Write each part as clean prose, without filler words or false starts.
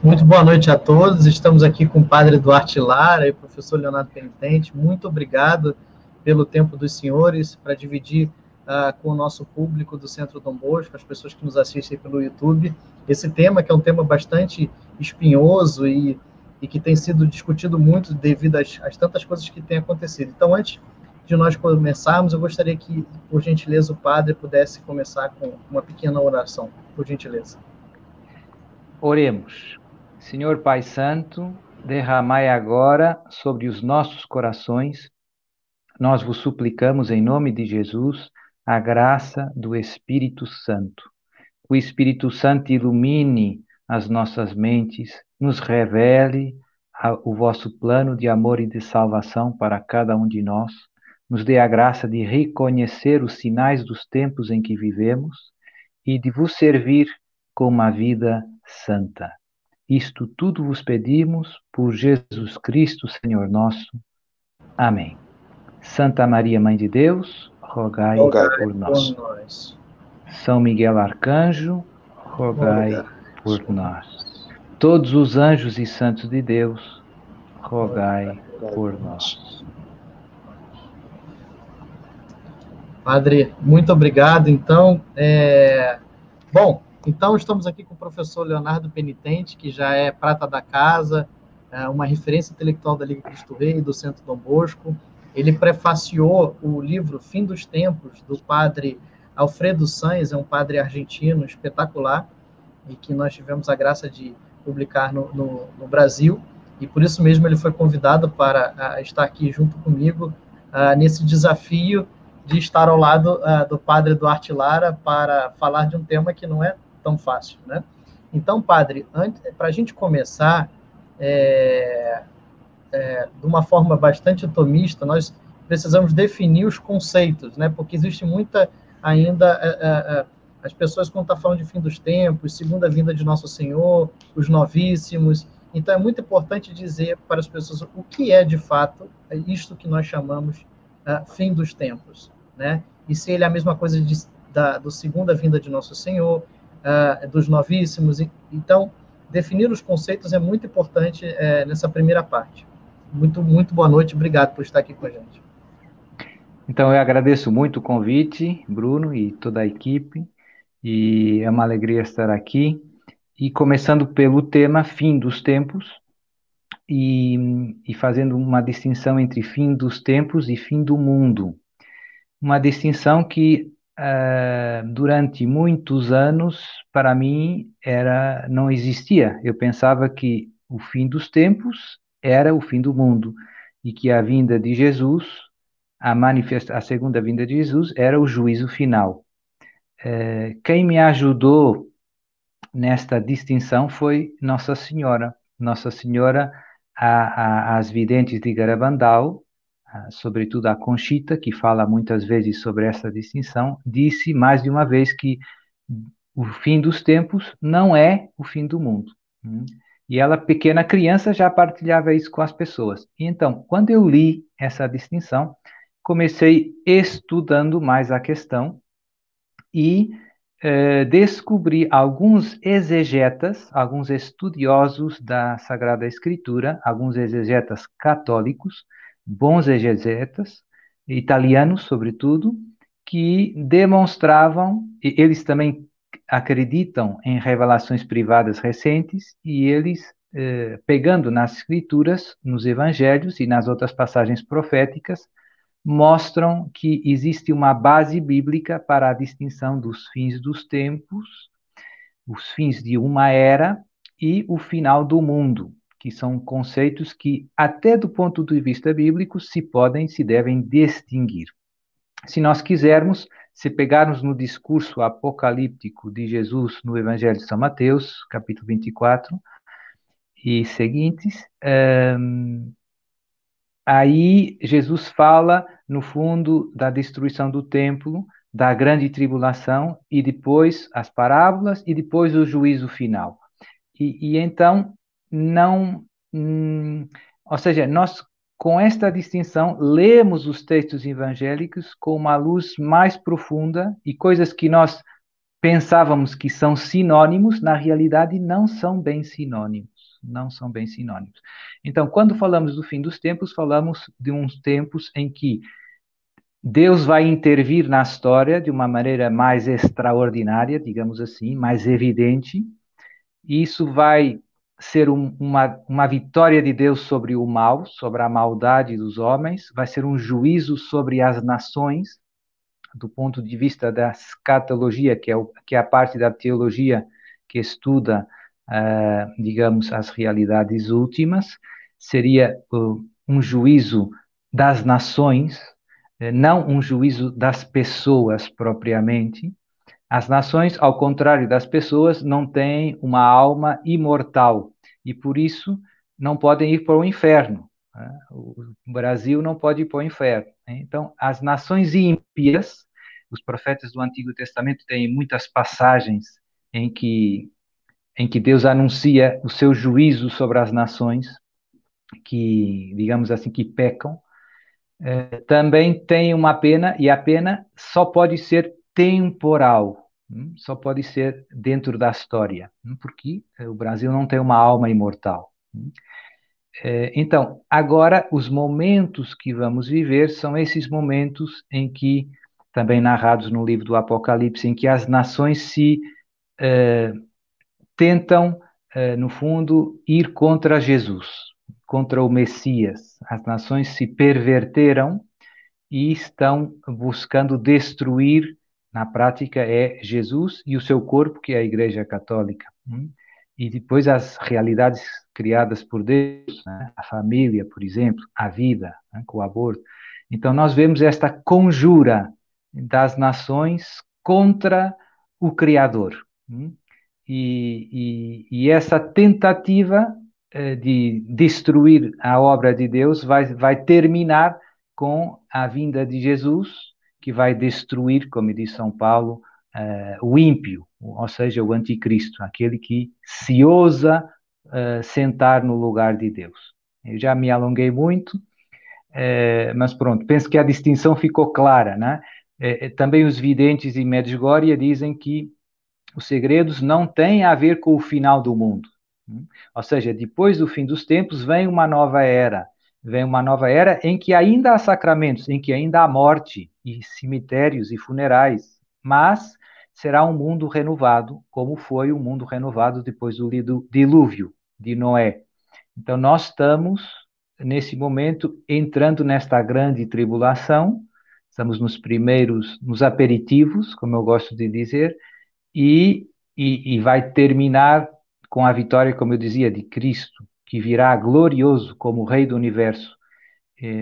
Muito boa noite a todos. Estamos aqui com o Padre Duarte Lara e o professor Leonardo Penitente. Muito obrigado pelo tempo dos senhores para dividir com o nosso público do Centro Dom Bosco, as pessoas que nos assistem pelo YouTube, esse tema que é um tema bastante espinhoso e que tem sido discutido muito devido às tantas coisas que têm acontecido. Então, antes de nós começarmos, eu gostaria que, por gentileza, o Padre pudesse começar com uma pequena oração, por gentileza. Oremos. Senhor Pai Santo, derramai agora sobre os nossos corações, nós vos suplicamos em nome de Jesus, a graça do Espírito Santo. O Espírito Santo ilumine as nossas mentes, nos revele o vosso plano de amor e de salvação para cada um de nós, nos dê a graça de reconhecer os sinais dos tempos em que vivemos e de vos servir com uma vida santa. Isto tudo vos pedimos por Jesus Cristo, Senhor nosso. Amém. Santa Maria, Mãe de Deus, rogai Rogai por por nós. nós. São Miguel Arcanjo, rogai Rogai por por nós. nós. Todos os anjos e santos de Deus, rogai Rogai por por nós. nós. Padre, muito obrigado. Então, bom, então estamos aqui com o professor Leonardo Penitente, que já é prata da casa, uma referência intelectual da Liga Cristo Rei e do Centro Dom Bosco. Ele prefaciou o livro Fim dos Tempos, do padre Alfredo Sanz, é um padre argentino espetacular, e que nós tivemos a graça de publicar no Brasil, e por isso mesmo ele foi convidado para estar aqui junto comigo nesse desafio de estar ao lado do padre Duarte Lara para falar de um tema que não é tão fácil, né? Então, padre, para a gente começar de uma forma bastante otimista, nós precisamos definir os conceitos, né? Porque existe muita ainda as pessoas quando estão falando de fim dos tempos, segunda vinda de Nosso Senhor, os novíssimos. Então é muito importante dizer para as pessoas o que é de fato isto que nós chamamos fim dos tempos, né? E se ele é a mesma coisa do segunda vinda de Nosso Senhor, dos novíssimos. Então definir os conceitos é muito importante nessa primeira parte. Muito boa noite, obrigado por estar aqui com a gente. Então, eu agradeço muito o convite, Bruno e toda a equipe, e é uma alegria estar aqui. E começando pelo tema Fim dos Tempos, e fazendo uma distinção entre fim dos tempos e fim do mundo. Uma distinção que, durante muitos anos, para mim, não existia. Eu pensava que o fim dos tempos era o fim do mundo, e que a vinda de Jesus, a segunda vinda de Jesus, era o juízo final. Quem me ajudou nesta distinção foi Nossa Senhora. Nossa Senhora, as videntes de Garabandal, sobretudo a Conchita, que fala muitas vezes sobre essa distinção, disse mais de uma vez que o fim dos tempos não é o fim do mundo. E ela, pequena criança, já partilhava isso com as pessoas. E então, quando eu li essa distinção, comecei estudando mais a questão e descobri alguns exegetas, alguns estudiosos da Sagrada Escritura, alguns exegetas católicos, bons exegetas, italianos sobretudo, que demonstravam, e eles também acreditam em revelações privadas recentes, e eles, pegando nas Escrituras, nos Evangelhos e nas outras passagens proféticas, mostram que existe uma base bíblica para a distinção dos fins dos tempos, os fins de uma era e o final do mundo, que são conceitos que, até do ponto de vista bíblico, se devem distinguir. Se nós quisermos, se pegarmos no discurso apocalíptico de Jesus no Evangelho de São Mateus, capítulo 24 e seguintes, aí Jesus fala, no fundo, da destruição do templo, da grande tribulação, e depois as parábolas, e depois o juízo final. E então, não. Ou seja, nós, com esta distinção, lemos os textos evangélicos com uma luz mais profunda e coisas que nós pensávamos que são sinônimos, na realidade não são bem sinônimos. Não são bem sinônimos. Então, quando falamos do fim dos tempos, falamos de uns tempos em que Deus vai intervir na história de uma maneira mais extraordinária, digamos assim, mais evidente, e isso vai ser uma vitória de Deus sobre o mal, sobre a maldade dos homens, vai ser um juízo sobre as nações, do ponto de vista da escatologia, que é a parte da teologia que estuda, digamos, as realidades últimas, seria um juízo das nações, não um juízo das pessoas propriamente. As nações, ao contrário das pessoas, não têm uma alma imortal e, por isso, não podem ir para o inferno. O Brasil não pode ir para o inferno. Então, as nações ímpias, os profetas do Antigo Testamento têm muitas passagens em que Deus anuncia o seu juízo sobre as nações que, digamos assim, que pecam. Também tem uma pena, e a pena só pode ser temporal, só pode ser dentro da história, porque o Brasil não tem uma alma imortal. Então, agora, os momentos que vamos viver são esses momentos em que, também narrados no livro do Apocalipse, em que as nações se tentam, no fundo, ir contra Jesus, contra o Messias. As nações se perverteram e estão buscando destruir, na prática, Jesus e o seu corpo, que é a Igreja Católica. E depois as realidades criadas por Deus, né? A família, por exemplo, a vida, né? Com o aborto. Então nós vemos esta conjura das nações contra o Criador. E essa tentativa de destruir a obra de Deus vai terminar com a vinda de Jesus, que vai destruir, como diz São Paulo, o ímpio, ou seja, o anticristo, aquele que se ousa sentar no lugar de Deus. Eu já me alonguei muito, mas pronto, penso que a distinção ficou clara, né? Também os videntes em Medjugorje dizem que os segredos não têm a ver com o final do mundo. Ou seja, depois do fim dos tempos vem uma nova era. Vem uma nova era em que ainda há sacramentos, em que ainda há morte e cemitérios e funerais, mas será um mundo renovado, como foi o mundo renovado depois do dilúvio de Noé. Então nós estamos, nesse momento, entrando nesta grande tribulação, estamos nos aperitivos, como eu gosto de dizer, e vai terminar com a vitória, como eu dizia, de Cristo, que virá glorioso como Rei do Universo,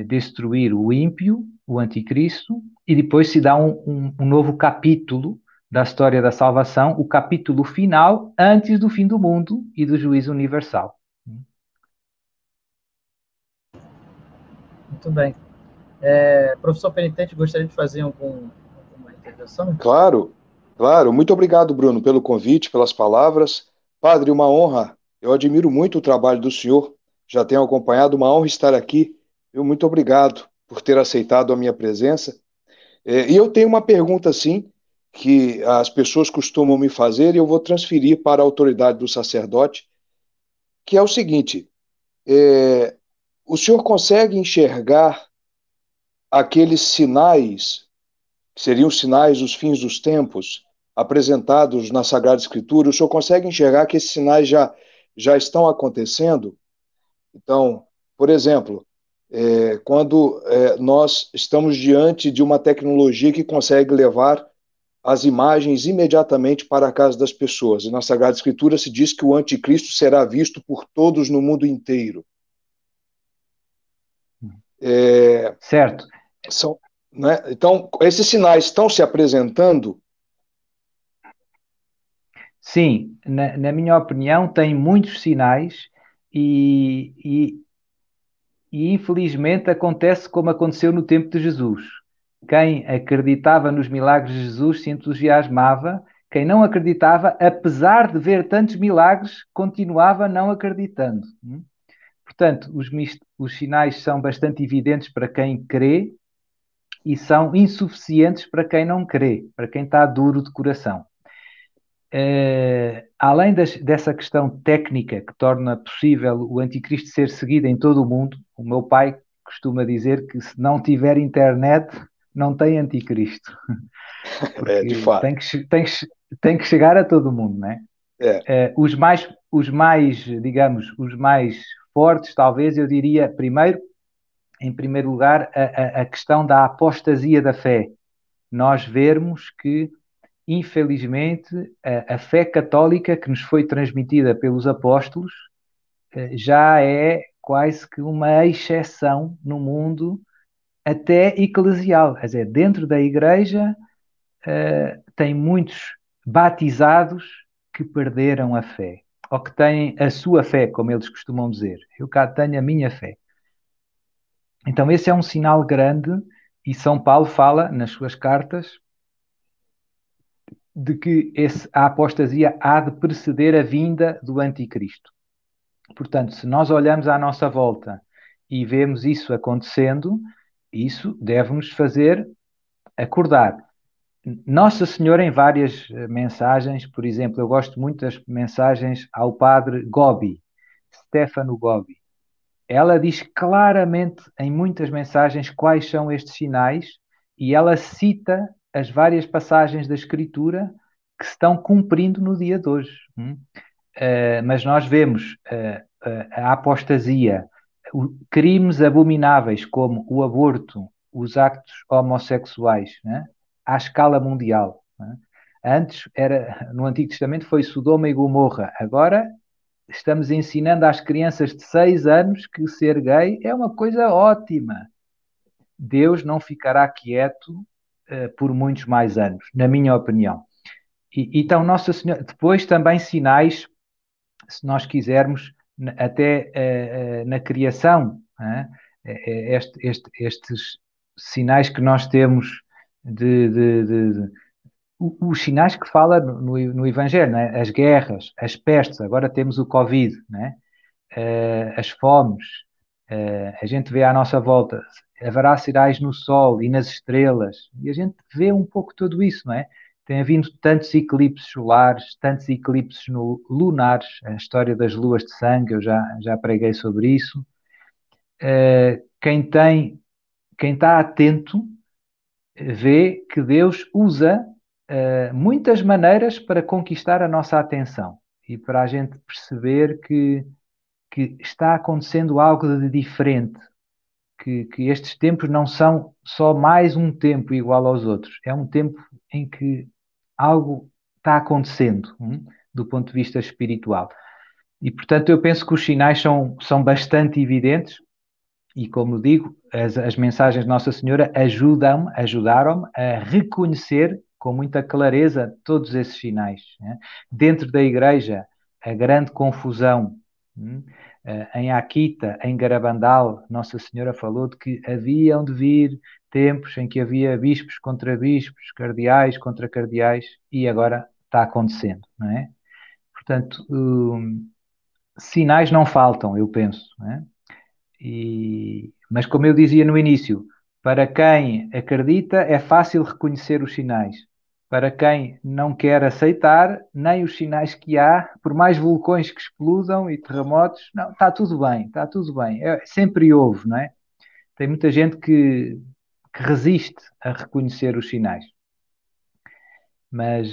destruir o ímpio, o anticristo, e depois se dá um novo capítulo da história da salvação, o capítulo final, antes do fim do mundo e do juízo universal. Muito bem. Professor Penitente, gostaria de fazer alguma intervenção? Claro, claro. Muito obrigado, Bruno, pelo convite, pelas palavras. Padre, uma honra. Eu admiro muito o trabalho do senhor. Já tenho acompanhado, uma honra estar aqui. Muito obrigado por ter aceitado a minha presença. E eu tenho uma pergunta, sim, que as pessoas costumam me fazer e eu vou transferir para a autoridade do sacerdote, que é o seguinte: o senhor consegue enxergar aqueles sinais, que seriam sinais dos fins dos tempos, apresentados na Sagrada Escritura? O senhor consegue enxergar que esses sinais já estão acontecendo? Então, por exemplo, quando nós estamos diante de uma tecnologia que consegue levar as imagens imediatamente para a casa das pessoas. E na Sagrada Escritura se diz que o anticristo será visto por todos no mundo inteiro. Certo. Né? Então, esses sinais estão se apresentando? Sim, na minha opinião, tem muitos sinais e infelizmente acontece como aconteceu no tempo de Jesus. Quem acreditava nos milagres de Jesus se entusiasmava, quem não acreditava, apesar de ver tantos milagres, continuava não acreditando. Portanto, os sinais são bastante evidentes para quem crê e são insuficientes para quem não crê, para quem está duro de coração. além dessa questão técnica que torna possível o anticristo ser seguido em todo o mundo, o meu pai costuma dizer que se não tiver internet, não tem anticristo. De Porque fato. tem que chegar a todo mundo, não é? Digamos, os mais fortes, talvez, eu diria, em primeiro lugar, a questão da apostasia da fé. Nós vermos que, infelizmente, a fé católica que nos foi transmitida pelos apóstolos já é quase que uma exceção no mundo, até eclesial. Quer dizer, dentro da igreja tem muitos batizados que perderam a fé, ou que têm a sua fé, como eles costumam dizer. Eu cá tenho a minha fé. Então esse é um sinal grande, e São Paulo fala nas suas cartas de que a apostasia há de preceder a vinda do anticristo. Portanto, se nós olhamos à nossa volta e vemos isso acontecendo, isso deve-nos fazer acordar. Nossa Senhora, em várias mensagens, por exemplo, eu gosto muito das mensagens ao padre Gobi, Stefano Gobi. Ela diz claramente em muitas mensagens quais são estes sinais, e ela cita as várias passagens da Escritura que se estão cumprindo no dia de hoje. Mas nós vemos a apostasia, crimes abomináveis como o aborto, os actos homossexuais, né? À escala mundial. Né? Antes, no Antigo Testamento, foi Sodoma e Gomorra. Agora, estamos ensinando às crianças de 6 anos que ser gay é uma coisa ótima. Deus não ficará quieto por muitos mais anos, na minha opinião. Então, Nossa Senhora, depois também sinais, se nós quisermos, até na criação, estes sinais que nós temos os sinais que fala no Evangelho, né? As guerras, as pestes, agora temos o Covid, né? As fomes, a gente vê à nossa volta, haverá sinais no sol e nas estrelas, e a gente vê um pouco tudo isso, não é? Tem havido tantos eclipses solares, tantos eclipses lunares, a história das luas de sangue, eu já preguei sobre isso. Quem está atento vê que Deus usa muitas maneiras para conquistar a nossa atenção e para a gente perceber que está acontecendo algo de diferente, que estes tempos não são só mais um tempo igual aos outros, é um tempo em que algo está acontecendo, do ponto de vista espiritual. E, portanto, eu penso que os sinais são bastante evidentes e, como digo, as mensagens de Nossa Senhora ajudaram-me a reconhecer com muita clareza todos esses sinais. Né? Dentro da Igreja, a grande confusão. Em Akita, em Garabandal, Nossa Senhora falou de que haviam de vir tempos em que havia bispos contra bispos, cardeais contra cardeais, e agora está acontecendo, não é? Portanto, sinais não faltam, eu penso, não é? Mas como eu dizia no início, para quem acredita é fácil reconhecer os sinais. Para quem não quer aceitar, nem os sinais que há, por mais vulcões que explodam e terremotos, não, está tudo bem, está tudo bem. Sempre houve, não é? Tem muita gente que resiste a reconhecer os sinais. Mas,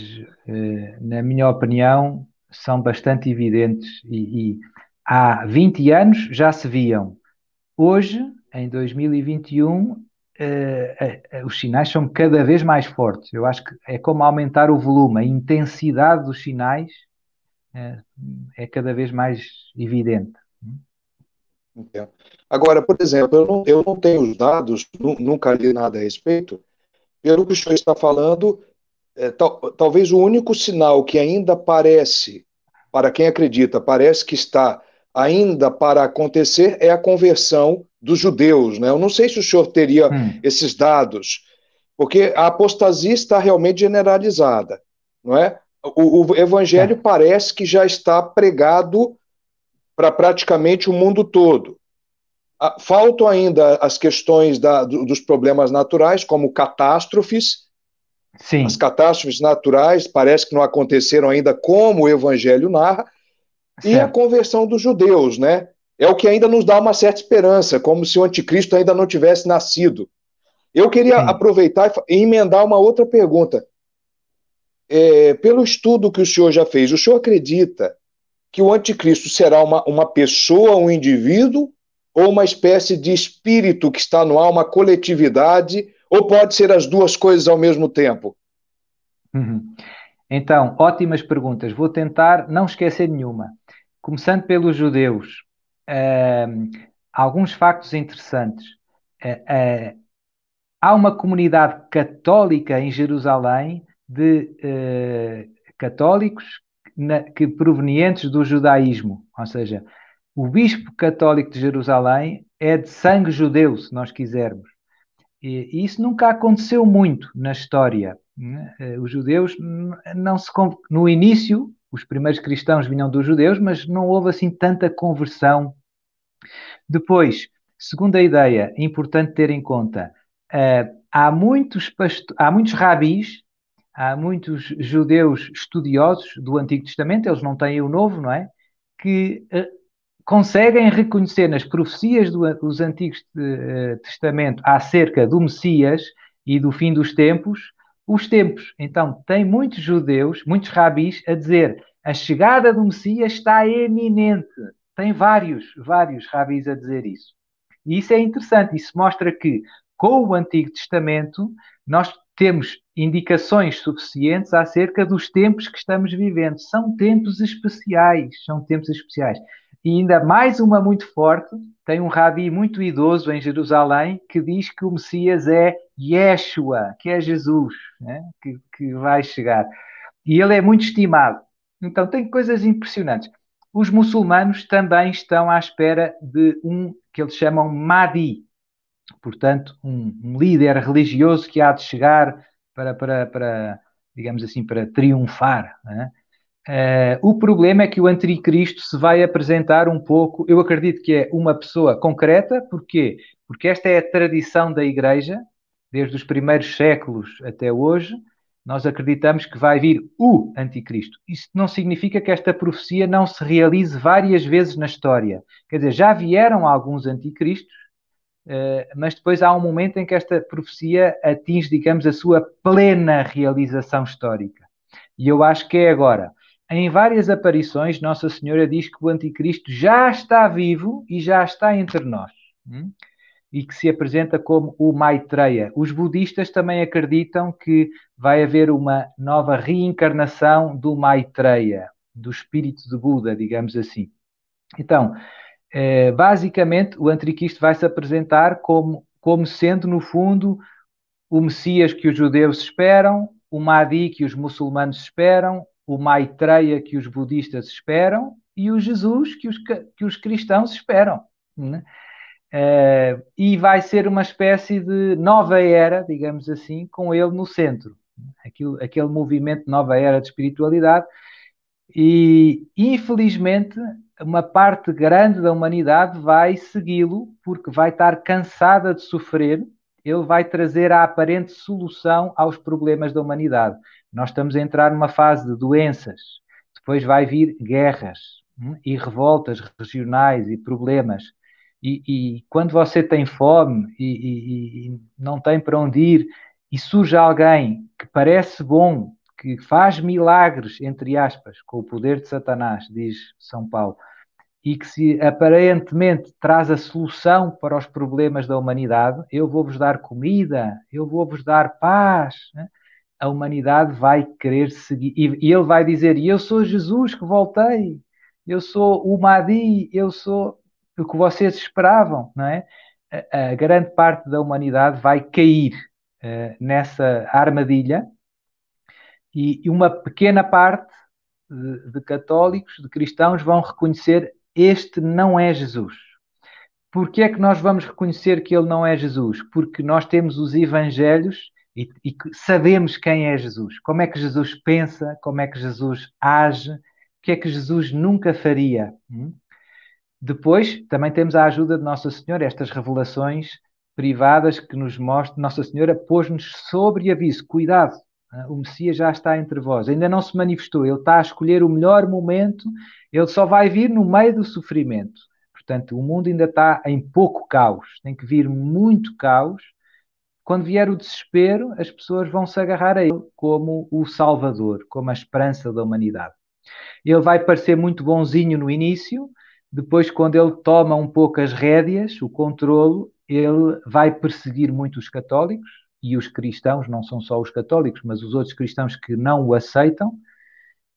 na minha opinião, são bastante evidentes e há 20 anos já se viam. Hoje, em 2021, os sinais são cada vez mais fortes. Eu acho que é como aumentar o volume, a intensidade dos sinais é cada vez mais evidente. Entendo. Agora, por exemplo, eu não tenho os dados, nunca li nada a respeito. Pelo que o senhor está falando, talvez o único sinal que ainda parece, para quem acredita, parece que está ainda para acontecer é a conversão dos judeus, né? Eu não sei se o senhor teria esses dados, porque a apostasia está realmente generalizada, não é? O evangelho parece que já está pregado para praticamente o mundo todo. Faltam ainda as questões dos problemas naturais, como catástrofes, Sim. As catástrofes naturais parece que não aconteceram ainda como o Evangelho narra, e a Certo. conversão dos judeus, né? É o que ainda nos dá uma certa esperança, como se o anticristo ainda não tivesse nascido. Eu queria Sim. aproveitar e emendar uma outra pergunta. Pelo estudo que o senhor já fez, o senhor acredita que o anticristo será uma pessoa, um indivíduo, ou uma espécie de espírito que está no ar, uma coletividade, ou pode ser as duas coisas ao mesmo tempo? Uhum. Então, ótimas perguntas. Vou tentar não esquecer nenhuma. Começando pelos judeus, ehm, alguns factos interessantes. Eh, eh, Há uma comunidade católica em Jerusalém de católicos que provenientes do judaísmo, ou seja, o bispo católico de Jerusalém é de sangue judeu, se nós quisermos. E isso nunca aconteceu muito na história, né? Os judeus não se no início, os primeiros cristãos vinham dos judeus, mas não houve assim tanta conversão. Depois, segunda ideia, importante ter em conta, há muitos rabis, há muitos judeus estudiosos do Antigo Testamento, eles não têm o Novo, não é? Que conseguem reconhecer nas profecias dos Antigos Testamento acerca do Messias e do fim dos tempos, os tempos. Então, tem muitos judeus, muitos rabis, a dizer a chegada do Messias está eminente. Tem vários rabis a dizer isso. E isso é interessante, isso mostra que com o Antigo Testamento nós temos indicações suficientes acerca dos tempos que estamos vivendo. São tempos especiais, são tempos especiais. E ainda mais uma muito forte, tem um rabi muito idoso em Jerusalém que diz que o Messias é Yeshua, que é Jesus, né? que vai chegar. E ele é muito estimado. Então tem coisas impressionantes. Os muçulmanos também estão à espera de um que eles chamam Mahdi, portanto, um líder religioso que há de chegar digamos assim, para triunfar, né? O problema é que o anticristo se vai apresentar um pouco, eu acredito que é uma pessoa concreta, porquê? Porque esta é a tradição da Igreja, desde os primeiros séculos até hoje, nós acreditamos que vai vir o anticristo. Isso não significa que esta profecia não se realize várias vezes na história. Quer dizer, já vieram alguns anticristos, mas depois há um momento em que esta profecia atinge, digamos, a sua plena realização histórica. E eu acho que é agora. Em várias aparições, Nossa Senhora diz que o anticristo já está vivo e já está entre nós. E que se apresenta como o Maitreya. Os budistas também acreditam que vai haver uma nova reencarnação do Maitreya, do espírito de Buda, digamos assim. Então, basicamente, o anticristo vai se apresentar como sendo, no fundo, o Messias que os judeus esperam, o Mahdi que os muçulmanos esperam, o Maitreya que os budistas esperam e o Jesus que os cristãos esperam, né? E vai ser uma espécie de nova era, digamos assim, com ele no centro. Aquele movimento nova era de espiritualidade. E, infelizmente, uma parte grande da humanidade vai segui-lo porque vai estar cansada de sofrer. Ele vai trazer a aparente solução aos problemas da humanidade. Nós estamos a entrar numa fase de doenças, depois vai vir guerras, e revoltas regionais e problemas. E quando você tem fome e não tem para onde ir, e surge alguém que parece bom, que faz milagres, entre aspas, com o poder de Satanás, diz São Paulo, e que se aparentemente traz a solução para os problemas da humanidade, eu vou-vos dar comida, eu vou-vos dar paz, né? A humanidade vai querer seguir, e ele vai dizer, eu sou Jesus que voltei, eu sou o Mahdi, eu sou o que vocês esperavam, não é? A grande parte da humanidade vai cair nessa armadilha, e uma pequena parte de católicos, de cristãos, vão reconhecer este não é Jesus. Porquê é que nós vamos reconhecer que ele não é Jesus? Porque nós temos os evangelhos e sabemos quem é Jesus. Como é que Jesus pensa, como é que Jesus age, o que é que Jesus nunca faria. Depois, também temos a ajuda de Nossa Senhora, estas revelações privadas que nos mostram. Nossa Senhora pôs-nos sobre aviso, cuidado, O Messias já está entre vós, ainda não se manifestou, ele está a escolher o melhor momento, ele só vai vir no meio do sofrimento. Portanto, o mundo ainda está em pouco caos, tem que vir muito caos. Quando vier o desespero, as pessoas vão se agarrar a ele como o Salvador, como a esperança da humanidade. Ele vai parecer muito bonzinho no início, depois, quando ele toma um pouco as rédeas, o controlo, ele vai perseguir muito os católicos, e os cristãos, não são só os católicos, mas os outros cristãos que não o aceitam,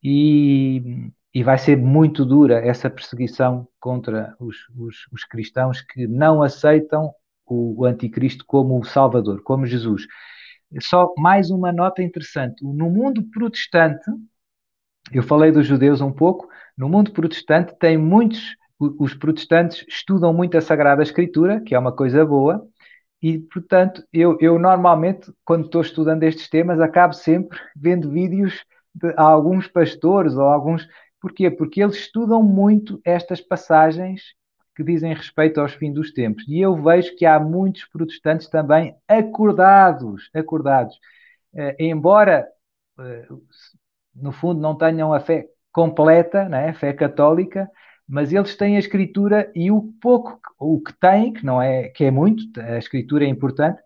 e vai ser muito dura essa perseguição contra os cristãos que não aceitam o anticristo como o Salvador, como Jesus. Só mais uma nota interessante. No mundo protestante, eu falei dos judeus um pouco, no mundo protestante tem muitos, os protestantes estudam muito a Sagrada Escritura, que é uma coisa boa, e, portanto, eu normalmente, quando estou estudando estes temas, acabo sempre vendo vídeos de alguns pastores ou alguns... Porquê? Porque eles estudam muito estas passagens que dizem respeito aos fins dos tempos. E eu vejo que há muitos protestantes também acordados. Embora, no fundo, não tenham a fé completa, né, a fé católica, mas eles têm a escritura e o pouco, o que têm, que não é, que é muito, a escritura é importante,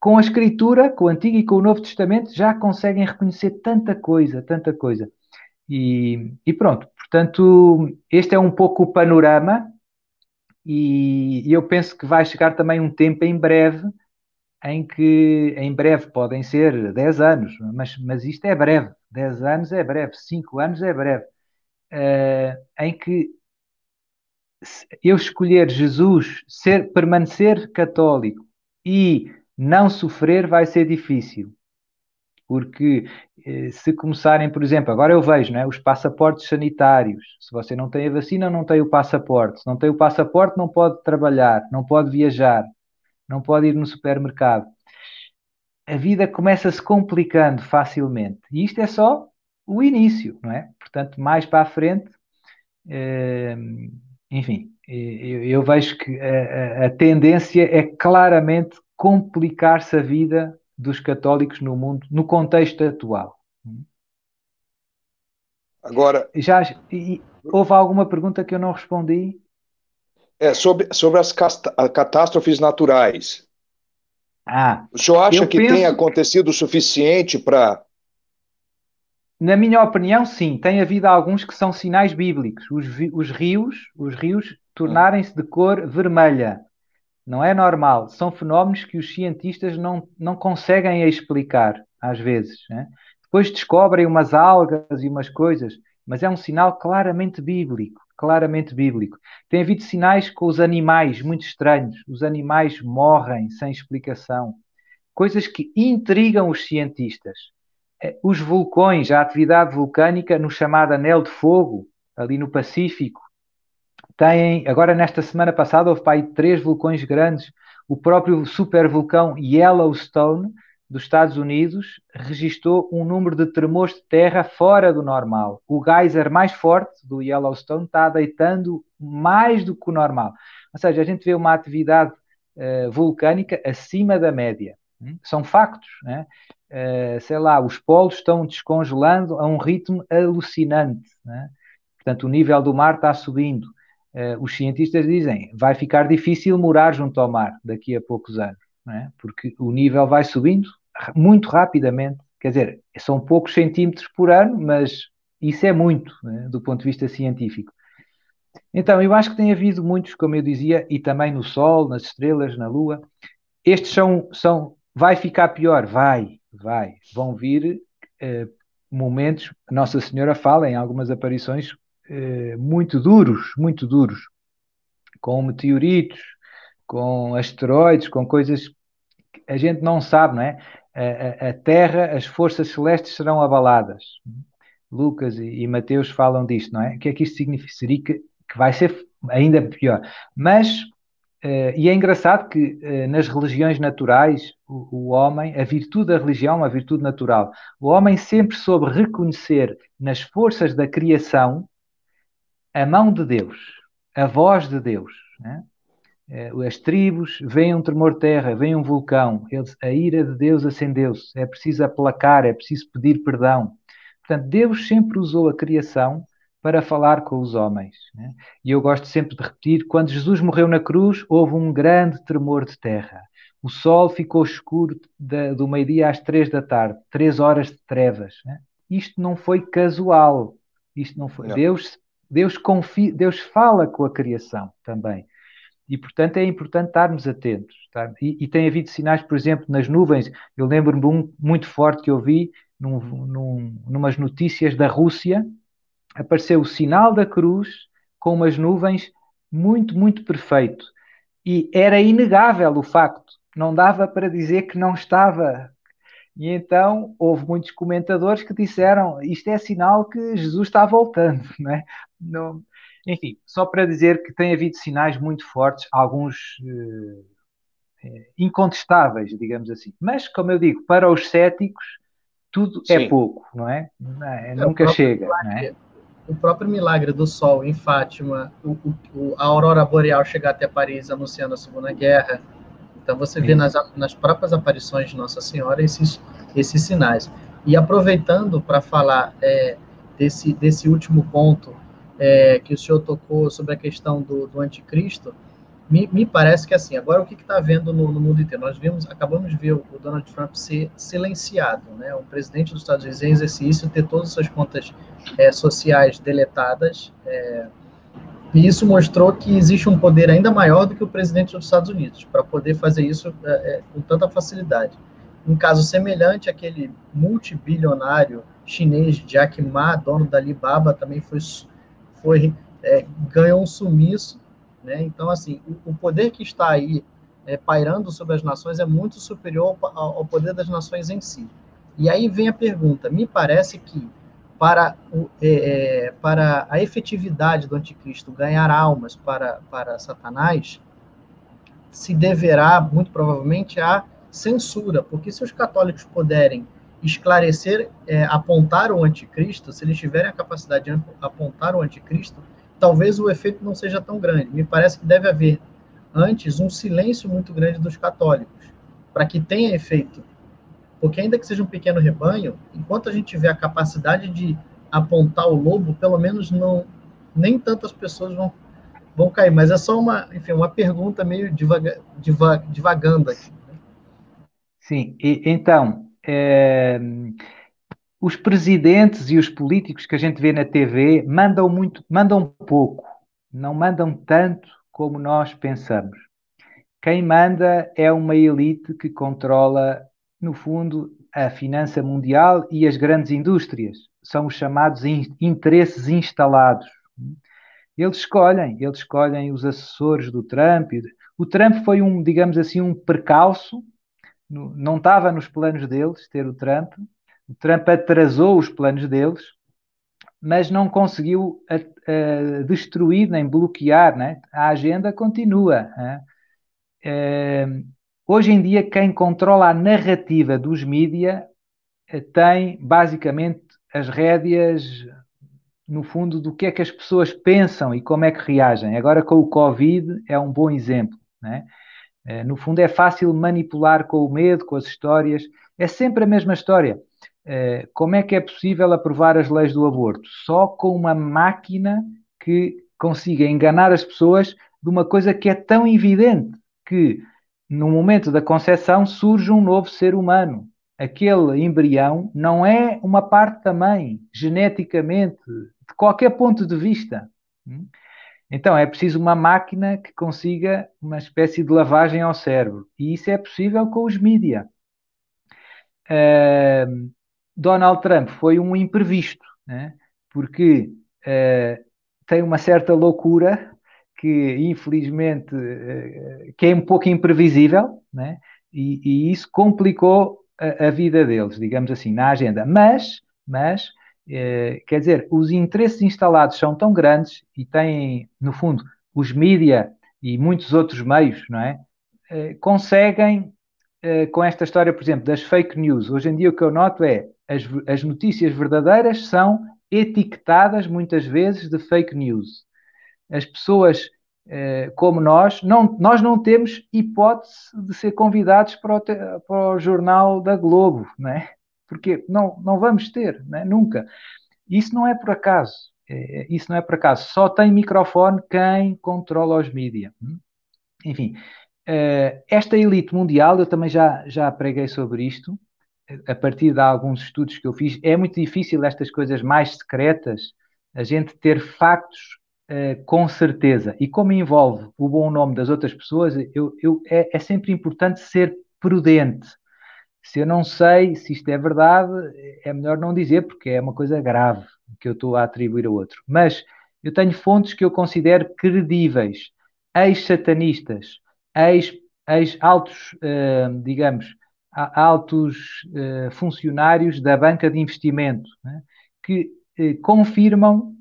com a escritura, com o Antigo e com o Novo Testamento, já conseguem reconhecer tanta coisa, tanta coisa. E pronto, portanto, este é um pouco o panorama, e eu penso que vai chegar também um tempo em breve, em que, em breve, podem ser 10 anos, mas isto é breve, 10 anos é breve, 5 anos é breve, em que eu escolher Jesus, permanecer católico e não sofrer vai ser difícil. Porque se começarem, por exemplo, agora eu vejo, não é, os passaportes sanitários. Se você não tem a vacina, não tem o passaporte. Se não tem o passaporte, não pode trabalhar, não pode viajar, não pode ir no supermercado. A vida começa-se complicando facilmente. E isto é só o início, não é? Portanto, mais para a frente, enfim, eu vejo que a tendência é claramente complicar-se a vida dos católicos no mundo, no contexto atual. Agora, Houve alguma pergunta que eu não respondi? sobre as catástrofes naturais. O senhor acha que tem acontecido o suficiente para... Na minha opinião, sim. Tem havido alguns que são sinais bíblicos. Os rios tornarem-se de cor vermelha. Não é normal. São fenómenos que os cientistas não conseguem explicar, às vezes, né? Depois descobrem umas algas e umas coisas, mas é um sinal claramente bíblico. Claramente bíblico. Tem havido sinais com os animais muito estranhos. Os animais morrem sem explicação. Coisas que intrigam os cientistas. Os vulcões, a atividade vulcânica no chamado Anel de Fogo, ali no Pacífico, agora nesta semana passada houve para aí 3 vulcões grandes. O próprio supervulcão Yellowstone dos Estados Unidos registrou um número de tremores de terra fora do normal. O geyser mais forte do Yellowstone está deitando mais do que o normal. Ou seja, a gente vê uma atividade vulcânica acima da média. São factos, né? Sei lá, os polos estão descongelando a um ritmo alucinante, né? Portanto, o nível do mar está subindo. Os cientistas dizem vai ficar difícil morar junto ao mar daqui a poucos anos, não é? Porque o nível vai subindo muito rapidamente. Quer dizer, são poucos centímetros por ano, mas isso é muito, né, do ponto de vista científico. Então, eu acho que tem havido muitos, como eu dizia, e também no Sol, nas estrelas, na Lua. Estes vai ficar pior? Vai. Vão vir momentos, Nossa Senhora fala em algumas aparições muito duros, com meteoritos, com asteroides, com coisas que a gente não sabe, não é? A Terra, as forças celestes serão abaladas. Lucas e Mateus falam disto, não é? O que é que isto significa? Que vai ser ainda pior. Mas e é engraçado que nas religiões naturais, o homem, a virtude da religião, a virtude natural, o homem sempre soube reconhecer nas forças da criação a mão de Deus, a voz de Deus, né? as tribos, vem um tremor de terra, vem um vulcão, a ira de Deus acendeu-se, é preciso aplacar, é preciso pedir perdão. Portanto, Deus sempre usou a criação para falar com os homens, né? E eu gosto sempre de repetir, quando Jesus morreu na cruz, houve um grande tremor de terra. O sol ficou escuro do meio-dia às 3 da tarde, 3 horas de trevas, né? Isto não foi casual. Isto não foi. Não. Deus fala com a criação também. E, portanto, é importante estarmos atentos. Tá? E tem havido sinais, por exemplo, nas nuvens. Eu lembro-me de um muito forte que eu vi numas notícias da Rússia. Apareceu o sinal da cruz com umas nuvens muito, muito perfeito. E era inegável o facto. Não dava para dizer que não estava. E então houve muitos comentadores que disseram isto é sinal que Jesus está voltando, não é? Não, enfim, só para dizer que tem havido sinais muito fortes, alguns incontestáveis, digamos assim. Mas, como eu digo, para os céticos tudo é Sim. pouco, não é? O Nunca próprio chega, não é? milagre, o próprio milagre do sol em Fátima, a aurora boreal chegar até Paris anunciando a Segunda Guerra. Então você vê nas próprias aparições de Nossa Senhora esses sinais. E aproveitando para falar desse último ponto que o senhor tocou sobre a questão do anticristo, me parece que assim, agora o que está havendo no mundo inteiro? Acabamos de ver o Donald Trump ser silenciado, né? O presidente dos Estados Unidos em exercício ter todas as suas contas sociais deletadas, e isso mostrou que existe um poder ainda maior do que o presidente dos Estados Unidos para poder fazer isso com tanta facilidade. Um caso semelhante àquele multibilionário chinês Jack Ma, dono da Alibaba, também ganhou um sumiço, né? Então, assim, o poder que está aí pairando sobre as nações é muito superior ao poder das nações em si. E aí vem a pergunta, me parece que para a efetividade do anticristo ganhar almas para Satanás, se deverá, muito provavelmente, à censura, porque se os católicos puderem esclarecer, apontar o anticristo, se eles tiverem a capacidade de apontar o anticristo, talvez o efeito não seja tão grande. Me parece que deve haver, antes, um silêncio muito grande dos católicos, para que tenha efeito. Porque ainda que seja um pequeno rebanho, enquanto a gente tiver a capacidade de apontar o lobo, pelo menos nem tantas pessoas vão cair. Mas é só uma pergunta meio divagando aqui. Sim, então, os presidentes e os políticos que a gente vê na TV mandam pouco, não mandam tanto como nós pensamos. Quem manda é uma elite que controla, no fundo, a finança mundial e as grandes indústrias. São os chamados interesses instalados. Eles escolhem os assessores do Trump. O Trump foi digamos assim, um precalço. Não estava nos planos deles ter o Trump. O Trump atrasou os planos deles, mas não conseguiu destruir nem bloquear, né? A agenda continua. Né? Hoje em dia, quem controla a narrativa dos mídia tem basicamente as rédeas, no fundo, do que é que as pessoas pensam e como é que reagem. Agora, com o Covid, é um bom exemplo. Né? No fundo, é fácil manipular com o medo, com as histórias. É sempre a mesma história. Como é que é possível aprovar as leis do aborto? Só com uma máquina que consiga enganar as pessoas de uma coisa que é tão evidente que no momento da concepção surge um novo ser humano. Aquele embrião não é uma parte da mãe, geneticamente, de qualquer ponto de vista. Então é preciso uma máquina que consiga uma espécie de lavagem ao cérebro. E isso é possível com os mídia. Donald Trump foi um imprevisto, né? Porque tem uma certa loucura que, infelizmente, que é um pouco imprevisível, né? E isso complicou a vida deles, digamos assim, na agenda. Mas quer dizer, os interesses instalados são tão grandes e têm, no fundo, os mídia e muitos outros meios, não é? Conseguem, com esta história, por exemplo, das fake news. Hoje em dia o que eu noto é as notícias verdadeiras são etiquetadas muitas vezes de fake news. As pessoas como nós não temos hipótese de ser convidados para o jornal da Globo, não é? Porque não vamos ter, não é? Nunca. Isso não é por acaso. Isso não é por acaso. Só tem microfone quem controla os mídias. Enfim, esta elite mundial, eu também já preguei sobre isto, a partir de alguns estudos que eu fiz. É muito difícil estas coisas mais secretas, a gente ter factos com certeza. E como envolve o bom nome das outras pessoas, é sempre importante ser prudente. Se eu não sei se isto é verdade, é melhor não dizer, porque é uma coisa grave que eu estou a atribuir a outro. Mas eu tenho fontes que eu considero credíveis, ex-satanistas, ex-altos, digamos, altos funcionários da banca de investimento, né, que confirmam,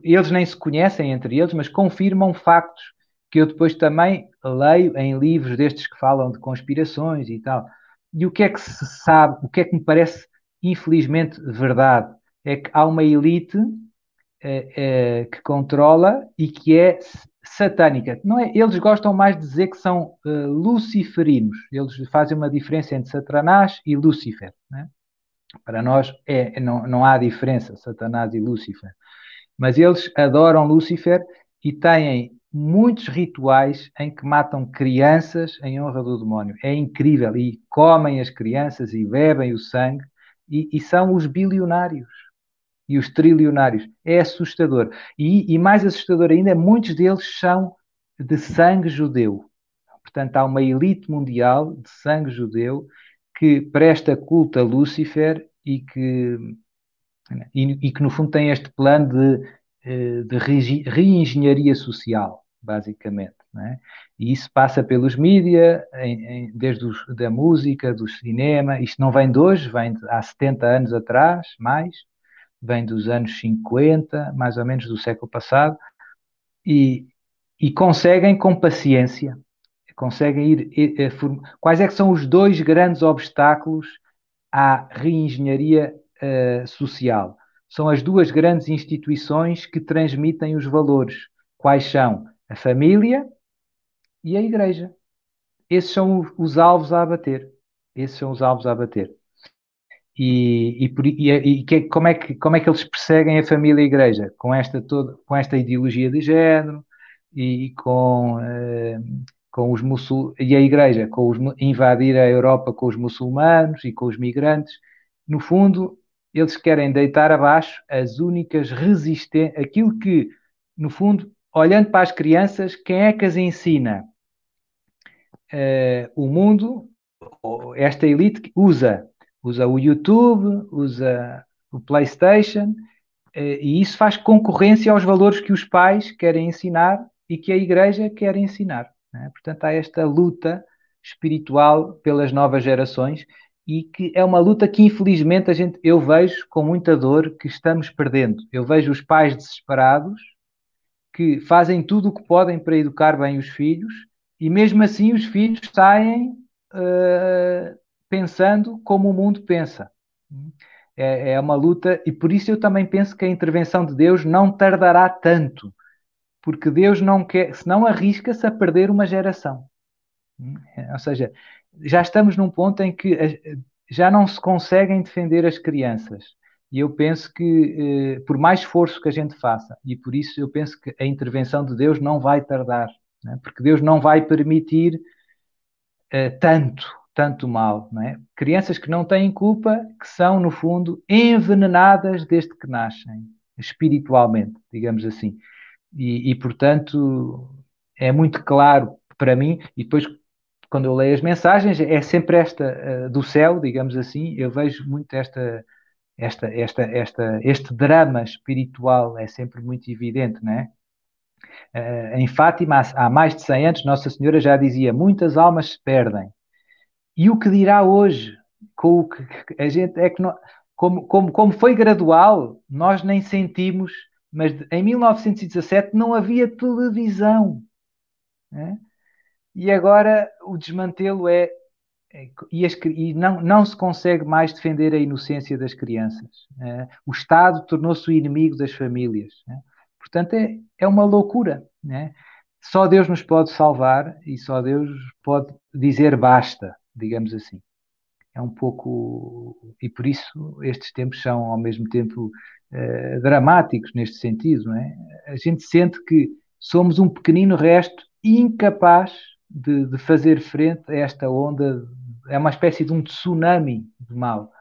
eles nem se conhecem entre eles, mas confirmam factos que eu depois também leio em livros destes que falam de conspirações e tal. E o que é que se sabe, o que é que me parece infelizmente verdade, é que há uma elite que controla e que é satânica. Não é, eles gostam mais de dizer que são luciferinos. Eles fazem uma diferença entre Satanás e Lúcifer, né? Para nós não há diferença, Satanás e Lúcifer. Mas eles adoram Lúcifer e têm muitos rituais em que matam crianças em honra do demónio. É incrível. E comem as crianças e bebem o sangue. E são os bilionários e os trilionários. É assustador. E mais assustador ainda, muitos deles são de sangue judeu. Portanto, há uma elite mundial de sangue judeu que presta culto a Lúcifer e que no fundo tem este plano de reengenharia social, basicamente. Não é? E isso passa pelos mídias, desde da música, do cinema. Isto não vem de hoje, vem há 70 anos atrás, mais. Vem dos anos 50, mais ou menos do século passado. E conseguem, com paciência, conseguem ir. Quais é que são os dois grandes obstáculos à reengenharia social? São as duas grandes instituições que transmitem os valores. Quais são? A família e a igreja. Esses são os alvos a abater. Esses são os alvos a abater. Como é que eles perseguem a família e a igreja? Com esta ideologia de género e com os e a igreja invadir a Europa com os muçulmanos e com os migrantes. No fundo, eles querem deitar abaixo as únicas resistências, aquilo que, no fundo, olhando para as crianças, quem é que as ensina? O mundo, esta elite usa o YouTube, usa o PlayStation, e isso faz concorrência aos valores que os pais querem ensinar e que a igreja quer ensinar. Né? Portanto, há esta luta espiritual pelas novas gerações e que é uma luta que, infelizmente, eu vejo com muita dor que estamos perdendo. Eu vejo os pais desesperados que fazem tudo o que podem para educar bem os filhos e, mesmo assim, os filhos saem pensando como o mundo pensa. É uma luta, e por isso eu também penso que a intervenção de Deus não tardará tanto, porque Deus não quer, senão arrisca-se a perder uma geração. Ou seja, já estamos num ponto em que já não se conseguem defender as crianças. E eu penso que, por mais esforço que a gente faça, e por isso eu penso que a intervenção de Deus não vai tardar, né? Porque Deus não vai permitir tanto mal, não é? Crianças que não têm culpa, que são, no fundo, envenenadas desde que nascem, espiritualmente, digamos assim. Portanto, é muito claro para mim, e depois, quando eu leio as mensagens, é sempre esta do céu, digamos assim, eu vejo muito este drama espiritual, é sempre muito evidente, não é? Em Fátima, há mais de 100 anos, Nossa Senhora já dizia: muitas almas se perdem. E o que dirá hoje? Com o que a gente é que não, como foi gradual, nós nem sentimos, mas em 1917 não havia televisão, né? E agora o desmantelo e não se consegue mais defender a inocência das crianças. O Estado tornou-se o inimigo das famílias, né? Portanto, é uma loucura, né? só Deus nos pode salvar e só Deus pode dizer basta, digamos assim. É um pouco... E por isso estes tempos são, ao mesmo tempo, dramáticos neste sentido, não é? A gente sente que somos um pequenino resto incapaz de fazer frente a esta onda. É uma espécie de um tsunami de mal.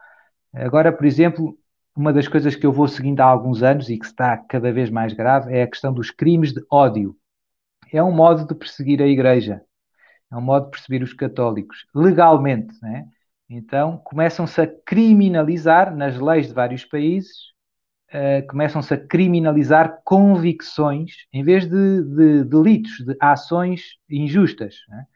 Agora, por exemplo, uma das coisas que eu vou seguindo há alguns anos e que está cada vez mais grave é a questão dos crimes de ódio. É um modo de perseguir a Igreja, é um modo de perseguir os católicos, legalmente, né? Então, começam-se a criminalizar, nas leis de vários países, começam-se a criminalizar convicções, em vez de delitos, de ações injustas, né?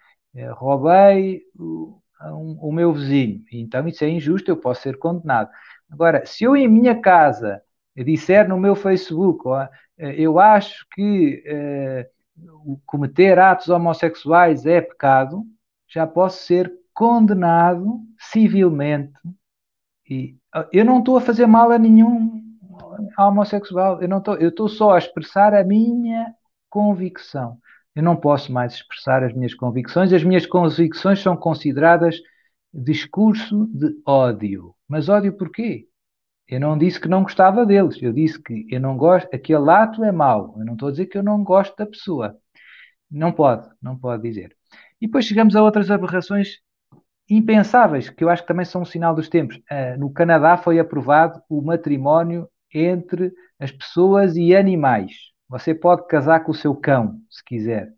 Roubei o meu vizinho, então isso é injusto, eu posso ser condenado. Agora, se eu em minha casa disser no meu Facebook, ó, eu acho que cometer atos homossexuais é pecado, já posso ser condenado civilmente. E eu não estou a fazer mal a nenhum homossexual, eu estou só a expressar a minha convicção. Eu não posso mais expressar as minhas convicções são consideradas discurso de ódio. Mas ódio porquê? Eu não disse que não gostava deles, eu disse que eu não gosto, aquele ato é mau. Eu não estou a dizer que eu não gosto da pessoa. Não pode dizer. E depois chegamos a outras aberrações impensáveis, que eu acho que também são um sinal dos tempos. No Canadá foi aprovado o matrimónio entre as pessoas e animais. Você pode casar com o seu cão, se quiser.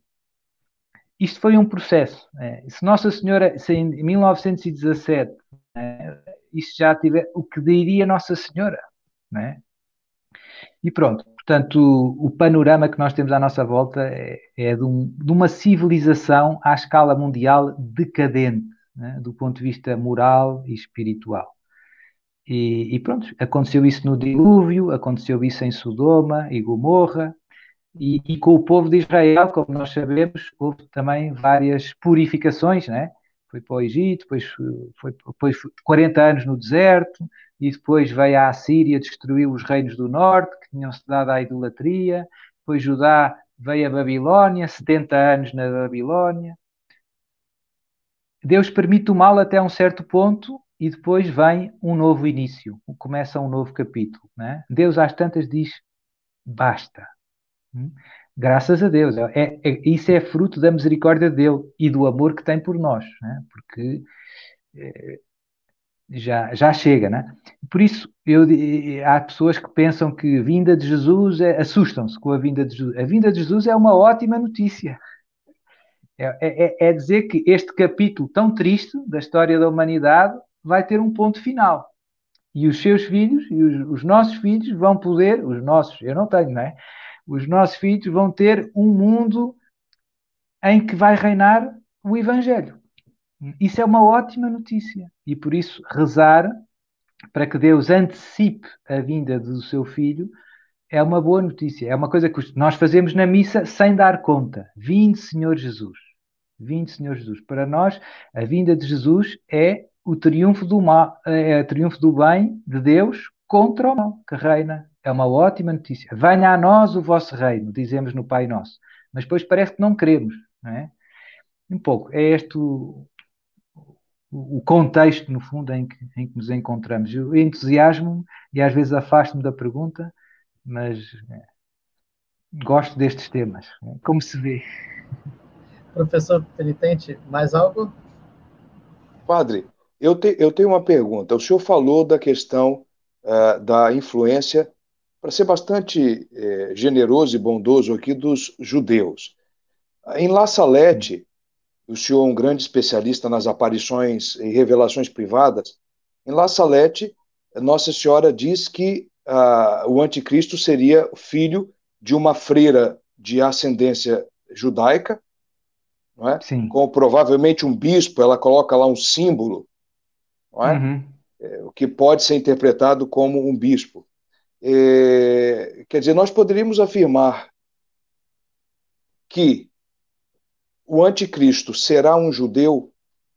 Isto foi um processo. Se Nossa Senhora, se em 1917, isto já tiver, o que diria Nossa Senhora? Não é? E pronto, portanto, o panorama que nós temos à nossa volta é de uma civilização à escala mundial decadente, né, do ponto de vista moral e espiritual. E pronto, aconteceu isso no dilúvio, aconteceu isso em Sodoma e Gomorra, e com o povo de Israel, como nós sabemos, houve também várias purificações, né? Foi para o Egito, depois 40 anos no deserto, e depois veio a Assíria, destruiu os reinos do norte, que tinham-se dado à idolatria, depois Judá veio a Babilónia, 70 anos na Babilónia. Deus permite o mal até um certo ponto, e depois vem um novo início, começa um novo capítulo, né? Deus às tantas diz, basta. Graças a Deus. Isso é fruto da misericórdia dele e do amor que tem por nós, né? Porque já chega, né? Por isso, há pessoas que pensam que a vinda de Jesus assustam-se com a vinda de Jesus. A vinda de Jesus é uma ótima notícia. É dizer que este capítulo tão triste da história da humanidade vai ter um ponto final. E os seus filhos, e os nossos filhos vão poder, os nossos, eu não tenho, não é? Os nossos filhos vão ter um mundo em que vai reinar o Evangelho. Isso é uma ótima notícia. E por isso, rezar para que Deus antecipe a vinda do seu filho é uma boa notícia. É uma coisa que nós fazemos na missa sem dar conta. Vinde, Senhor Jesus. Vinde, Senhor Jesus. Para nós, a vinda de Jesus é o triunfo do mal, é o triunfo do bem de Deus contra o mal que reina. É uma ótima notícia. Venha a nós o vosso reino, dizemos no Pai Nosso. Mas depois parece que não queremos, não é? Um pouco. É este o contexto, no fundo, em que nos encontramos. Eu entusiasmo-me e às vezes afasto-me da pergunta, mas gosto destes temas, como se vê. Professor Penitente, mais algo? Padre, eu tenho uma pergunta. O senhor falou da questão da influência, para ser bastante generoso e bondoso aqui, dos judeus. Em La Salette, o senhor é um grande especialista nas aparições e revelações privadas. Em La Salette, Nossa Senhora diz que o anticristo seria filho de uma freira de ascendência judaica, não é? Sim. Com provavelmente um bispo, ela coloca lá um símbolo, não é? Uhum. O que pode ser interpretado como um bispo. Quer dizer, nós poderíamos afirmar que o anticristo será um judeu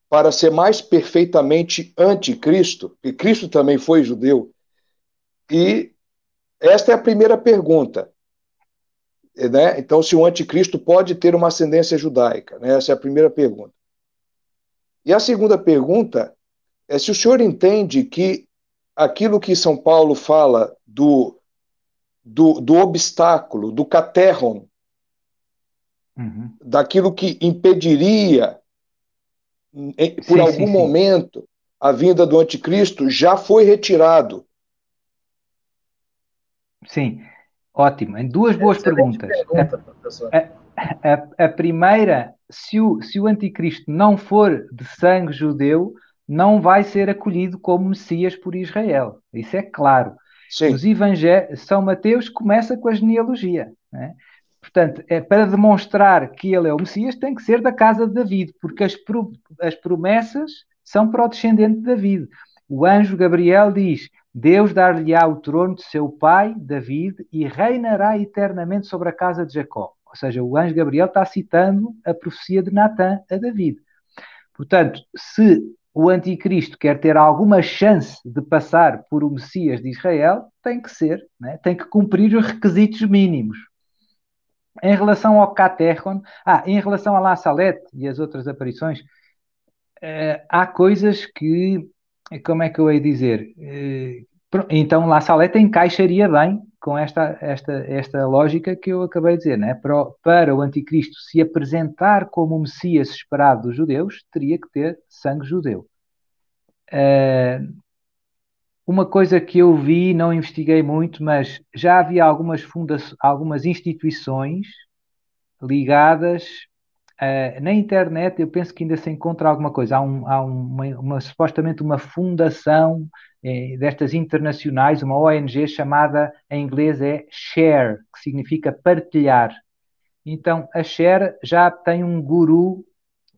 para ser mais perfeitamente anticristo, e Cristo também foi judeu. E esta é a primeira pergunta. né? Então, se o anticristo pode ter uma ascendência judaica, né? Essa é a primeira pergunta. E a segunda pergunta é se o senhor entende que aquilo que São Paulo fala do obstáculo, do caterron, daquilo que impediria, por algum momento, a vinda do anticristo, já foi retirado. Sim, ótimo. Em duas boas perguntas. Pergunta, professor. A primeira, se o anticristo não for de sangue judeu, não vai ser acolhido como Messias por Israel. Isso é claro. Sim. Nos Evangelhos, São Mateus começa com a genealogia, né? Portanto, para demonstrar que ele é o Messias, tem que ser da casa de David, porque as promessas são para o descendente de David. O anjo Gabriel diz: Deus dar-lhe-á o trono de seu pai, David, e reinará eternamente sobre a casa de Jacó. Ou seja, o anjo Gabriel está citando a profecia de Natã a David. Portanto, se o anticristo quer ter alguma chance de passar por o Messias de Israel, tem que ser, né? Tem que cumprir os requisitos mínimos. Em relação ao Caterron, em relação a La Salette e as outras aparições, há coisas que, como é que eu hei dizer? Então La Salette encaixaria bem com esta lógica que eu acabei de dizer, né? Para o anticristo se apresentar como o Messias esperado dos judeus, teria que ter sangue judeu. Uma coisa que eu vi, não investiguei muito, mas já havia algumas instituições ligadas na internet. Eu penso que ainda se encontra alguma coisa. Há supostamente uma fundação destas internacionais, uma ONG chamada, em inglês é Share, que significa partilhar. Então, a Share já tem um guru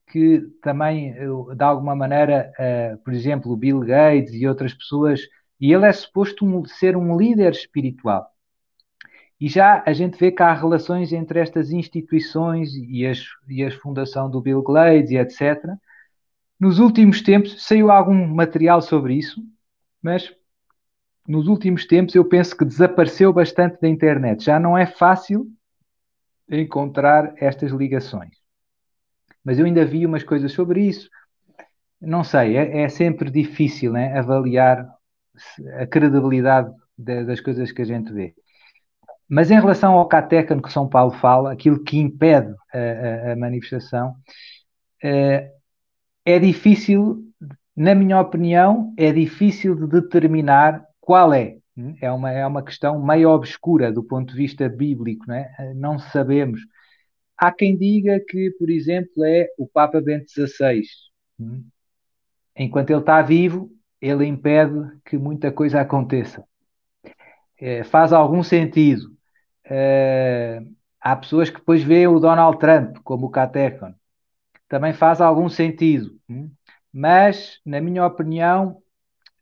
que também, de alguma maneira, por exemplo, o Bill Gates e outras pessoas, e ele é suposto ser um líder espiritual. E já a gente vê que há relações entre estas instituições e a fundação do Bill Gates e etc. Nos últimos tempos, saiu algum material sobre isso, mas nos últimos tempos eu penso que desapareceu bastante da internet. Já não é fácil encontrar estas ligações. Mas eu ainda vi umas coisas sobre isso. Não sei, é sempre difícil, né, avaliar a credibilidade das coisas que a gente vê. Mas em relação ao catecan que São Paulo fala, aquilo que impede a manifestação, é difícil, na minha opinião, é difícil de determinar qual é. É uma questão meio obscura do ponto de vista bíblico, né? Não sabemos. Há quem diga que, por exemplo, é o Papa Bento XVI. Enquanto ele está vivo, ele impede que muita coisa aconteça. Faz algum sentido. Há pessoas que depois veem o Donald Trump como o catecan. Também faz algum sentido. Mas, na minha opinião,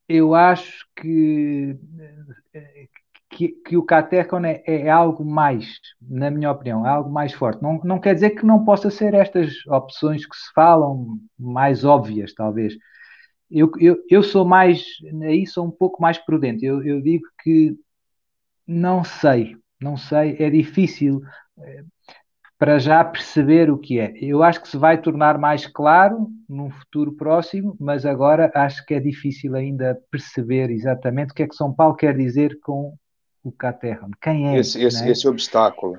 eu acho que o catecan é algo mais, na minha opinião, é algo mais forte. Não quer dizer que não possa ser estas opções que se falam mais óbvias, talvez. Eu sou sou um pouco mais prudente. Eu digo que não sei, é difícil para já perceber o que é. Eu acho que se vai tornar mais claro num futuro próximo, mas agora acho que é difícil ainda perceber exatamente o que é que São Paulo quer dizer com o caterran. Quem é? Esse obstáculo.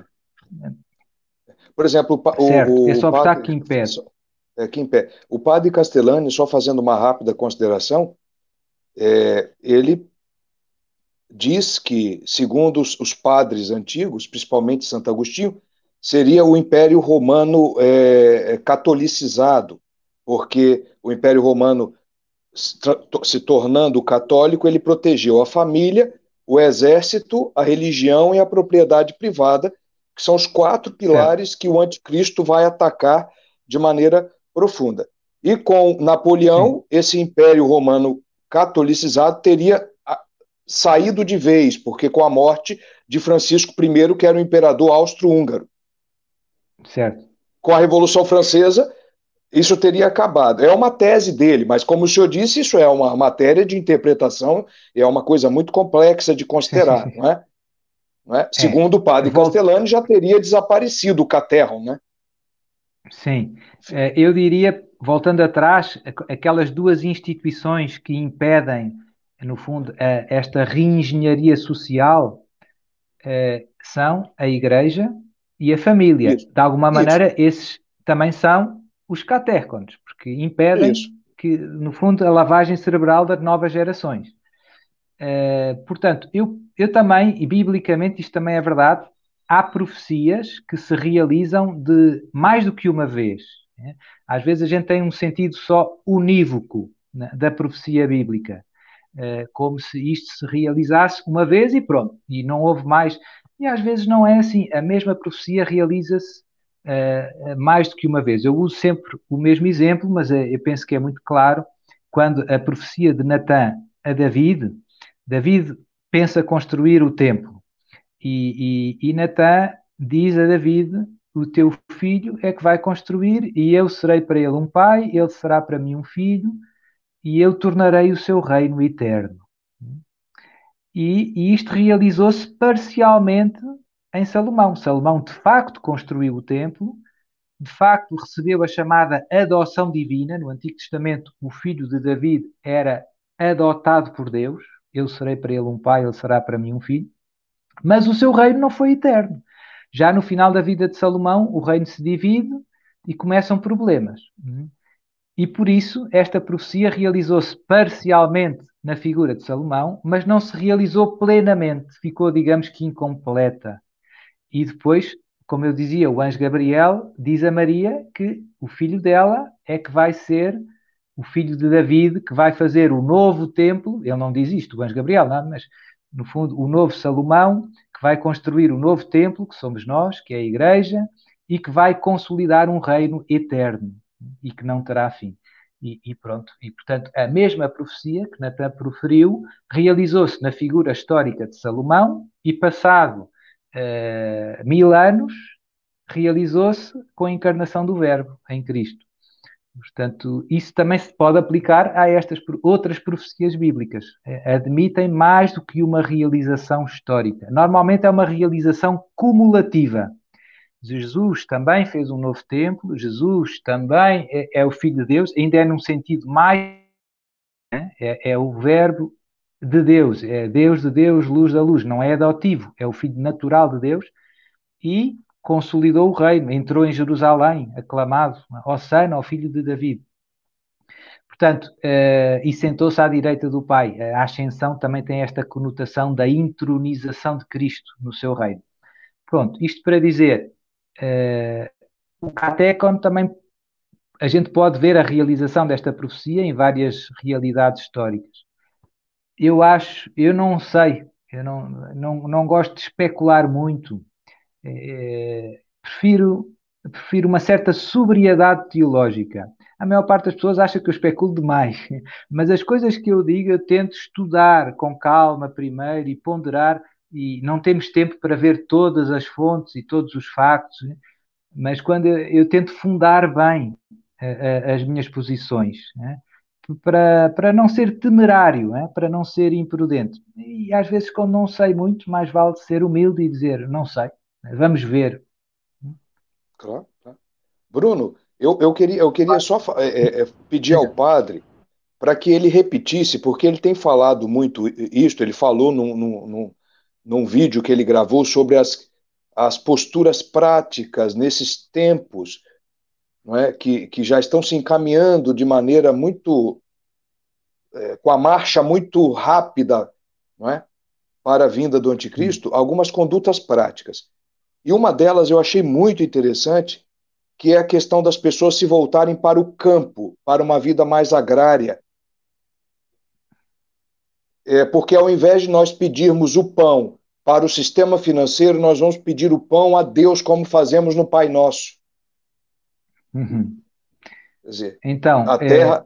Por exemplo, esse obstáculo que impede. O padre Castellani, só fazendo uma rápida consideração, ele diz que, segundo os padres antigos, principalmente Santo Agostinho, seria o Império Romano catolicizado, porque o Império Romano, se tornando católico, ele protegeu a família, o exército, a religião e a propriedade privada, que são os 4 pilares que o anticristo vai atacar de maneira profunda. E com Napoleão, esse Império Romano catolicizado teria saído de vez, porque com a morte de Francisco I, que era o imperador austro-húngaro. Certo. Com a Revolução Francesa, isso teria acabado. É uma tese dele, mas como o senhor disse, isso é uma matéria de interpretação, é uma coisa muito complexa de considerar, não é? não é? Segundo o padre Castellani, já teria desaparecido o caterhum, né? Sim, eu diria, voltando atrás, aquelas duas instituições que impedem, no fundo, esta reengenharia social são a Igreja e a família. Isso, De alguma isso, maneira, esses também são os catéconos, porque impedem isso. que, no fundo, a lavagem cerebral das novas gerações. Portanto, eu também, e biblicamente isto também é verdade, há profecias que se realizam de mais do que uma vez, né? Às vezes a gente tem um sentido só unívoco, né, da profecia bíblica, como se isto se realizasse uma vez e pronto, e não houve mais. E às vezes não é assim, a mesma profecia realiza-se mais do que uma vez. Eu uso sempre o mesmo exemplo, mas eu penso que é muito claro quando a profecia de Natã a David pensa construir o templo e Natã diz a David: o teu filho é que vai construir, e eu serei para ele um pai, ele será para mim um filho, e eu tornarei o seu reino eterno. E isto realizou-se parcialmente em Salomão. Salomão, de facto, construiu o templo, de facto, recebeu a chamada adoção divina. No Antigo Testamento, o filho de David era adotado por Deus. Eu serei para ele um pai, ele será para mim um filho. Mas o seu reino não foi eterno. Já no final da vida de Salomão, o reino se divide e começam problemas. E por isso, esta profecia realizou-se parcialmente na figura de Salomão, mas não se realizou plenamente. Ficou, digamos que, incompleta. E depois, como eu dizia, o anjo Gabriel diz a Maria que o filho dela é que vai ser o filho de David, que vai fazer o novo templo. Ele não diz isto, o anjo Gabriel, não, mas no fundo, o novo Salomão, que vai construir o novo templo, que somos nós, que é a Igreja, e que vai consolidar um reino eterno e que não terá fim. E pronto, e portanto, a mesma profecia que Natan proferiu realizou-se na figura histórica de Salomão e passado 1000 anos, realizou-se com a encarnação do Verbo em Cristo. Portanto, isso também se pode aplicar a estas outras profecias bíblicas. Admitem mais do que uma realização histórica. Normalmente é uma realização cumulativa. Jesus também fez um novo templo, Jesus também é o Filho de Deus, ainda é num sentido mais, né? É o Verbo de Deus, é Deus de Deus, luz da luz, não é adotivo, é o Filho natural de Deus e consolidou o reino, entrou em Jerusalém, aclamado, Hosana, ao filho de David. Portanto, e sentou-se à direita do Pai. A ascensão também tem esta conotação da intronização de Cristo no seu reino. Pronto, isto para dizer, o Catecon também, a gente pode ver a realização desta profecia em várias realidades históricas. Eu não sei, eu não gosto de especular muito. Prefiro uma certa sobriedade teológica. A maior parte das pessoas acha que eu especulo demais, mas as coisas que eu digo eu tento estudar com calma primeiro e ponderar, e não temos tempo para ver todas as fontes e todos os factos, mas quando eu tento fundar bem as minhas posições, né? Para não ser temerário, né? Para não ser imprudente. E às vezes, quando não sei muito, mais vale ser humilde e dizer, não sei, vamos ver. Claro, claro. Bruno, eu queria só pedir ao padre para que ele repetisse, porque ele tem falado muito isto, ele falou num vídeo que ele gravou sobre as posturas práticas nesses tempos, não é, que já estão se encaminhando de maneira muito, com a marcha muito rápida, não é, para a vinda do anticristo, algumas condutas práticas. E uma delas eu achei muito interessante, que é a questão das pessoas se voltarem para o campo, para uma vida mais agrária. Porque ao invés de nós pedirmos o pão para o sistema financeiro, nós vamos pedir o pão a Deus, como fazemos no Pai Nosso. Uhum. Quer dizer, Então, a terra.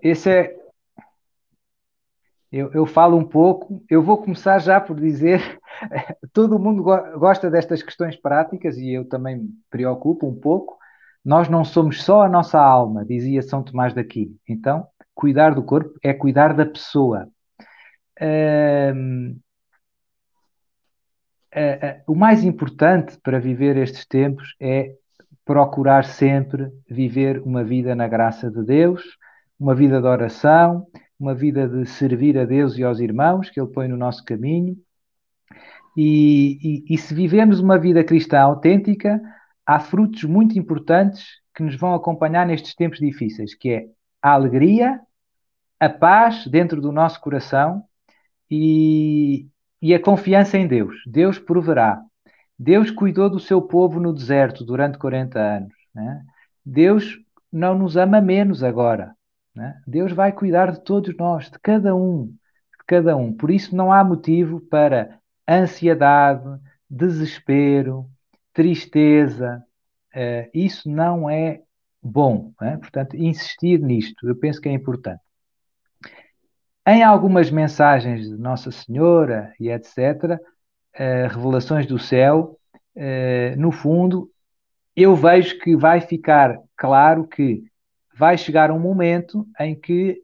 eu falo um pouco, eu vou começar já por dizer, todo mundo gosta destas questões práticas e eu também me preocupo um pouco. Nós não somos só a nossa alma, dizia São Tomás de Aquino. Então, cuidar do corpo é cuidar da pessoa. o mais importante para viver estes tempos é procurar sempre viver uma vida na graça de Deus, uma vida de oração, uma vida de servir a Deus e aos irmãos que Ele põe no nosso caminho. E se vivemos uma vida cristã autêntica, há frutos muito importantes que nos vão acompanhar nestes tempos difíceis, que é a alegria, a paz dentro do nosso coração e a confiança em Deus. Deus proverá. Deus cuidou do seu povo no deserto durante 40 anos, né? Deus não nos ama menos agora, né? Deus vai cuidar de todos nós, de cada um, de cada um. Por isso não há motivo para ansiedade, desespero, tristeza. Isso não é bom, né? Portanto, insistir nisto, eu penso que é importante. Em algumas mensagens de Nossa Senhora e etc., revelações do céu, no fundo, eu vejo que vai ficar claro que vai chegar um momento em que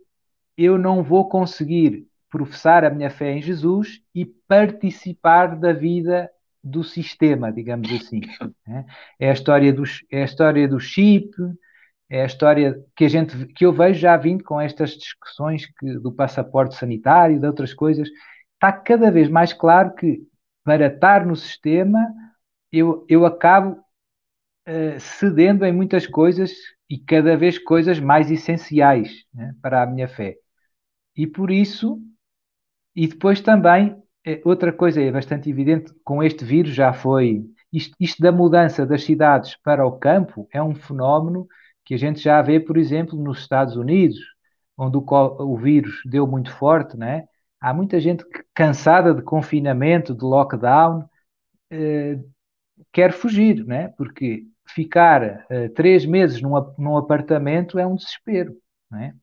eu não vou conseguir professar a minha fé em Jesus e participar da vida do sistema, digamos assim. É a história do chip, é a história que eu vejo já vindo com estas discussões do passaporte sanitário e de outras coisas. Está cada vez mais claro que para estar no sistema eu acabo cedendo em muitas coisas e cada vez coisas mais essenciais, né, para a minha fé. E por isso, e depois também, outra coisa é bastante evidente, com este vírus já foi, isto da mudança das cidades para o campo é um fenómeno que a gente já vê, por exemplo, nos Estados Unidos, onde o vírus deu muito forte, né? Há muita gente cansada de confinamento, de lockdown, quer fugir, né? Porque ficar 3 meses num apartamento é um desespero, né?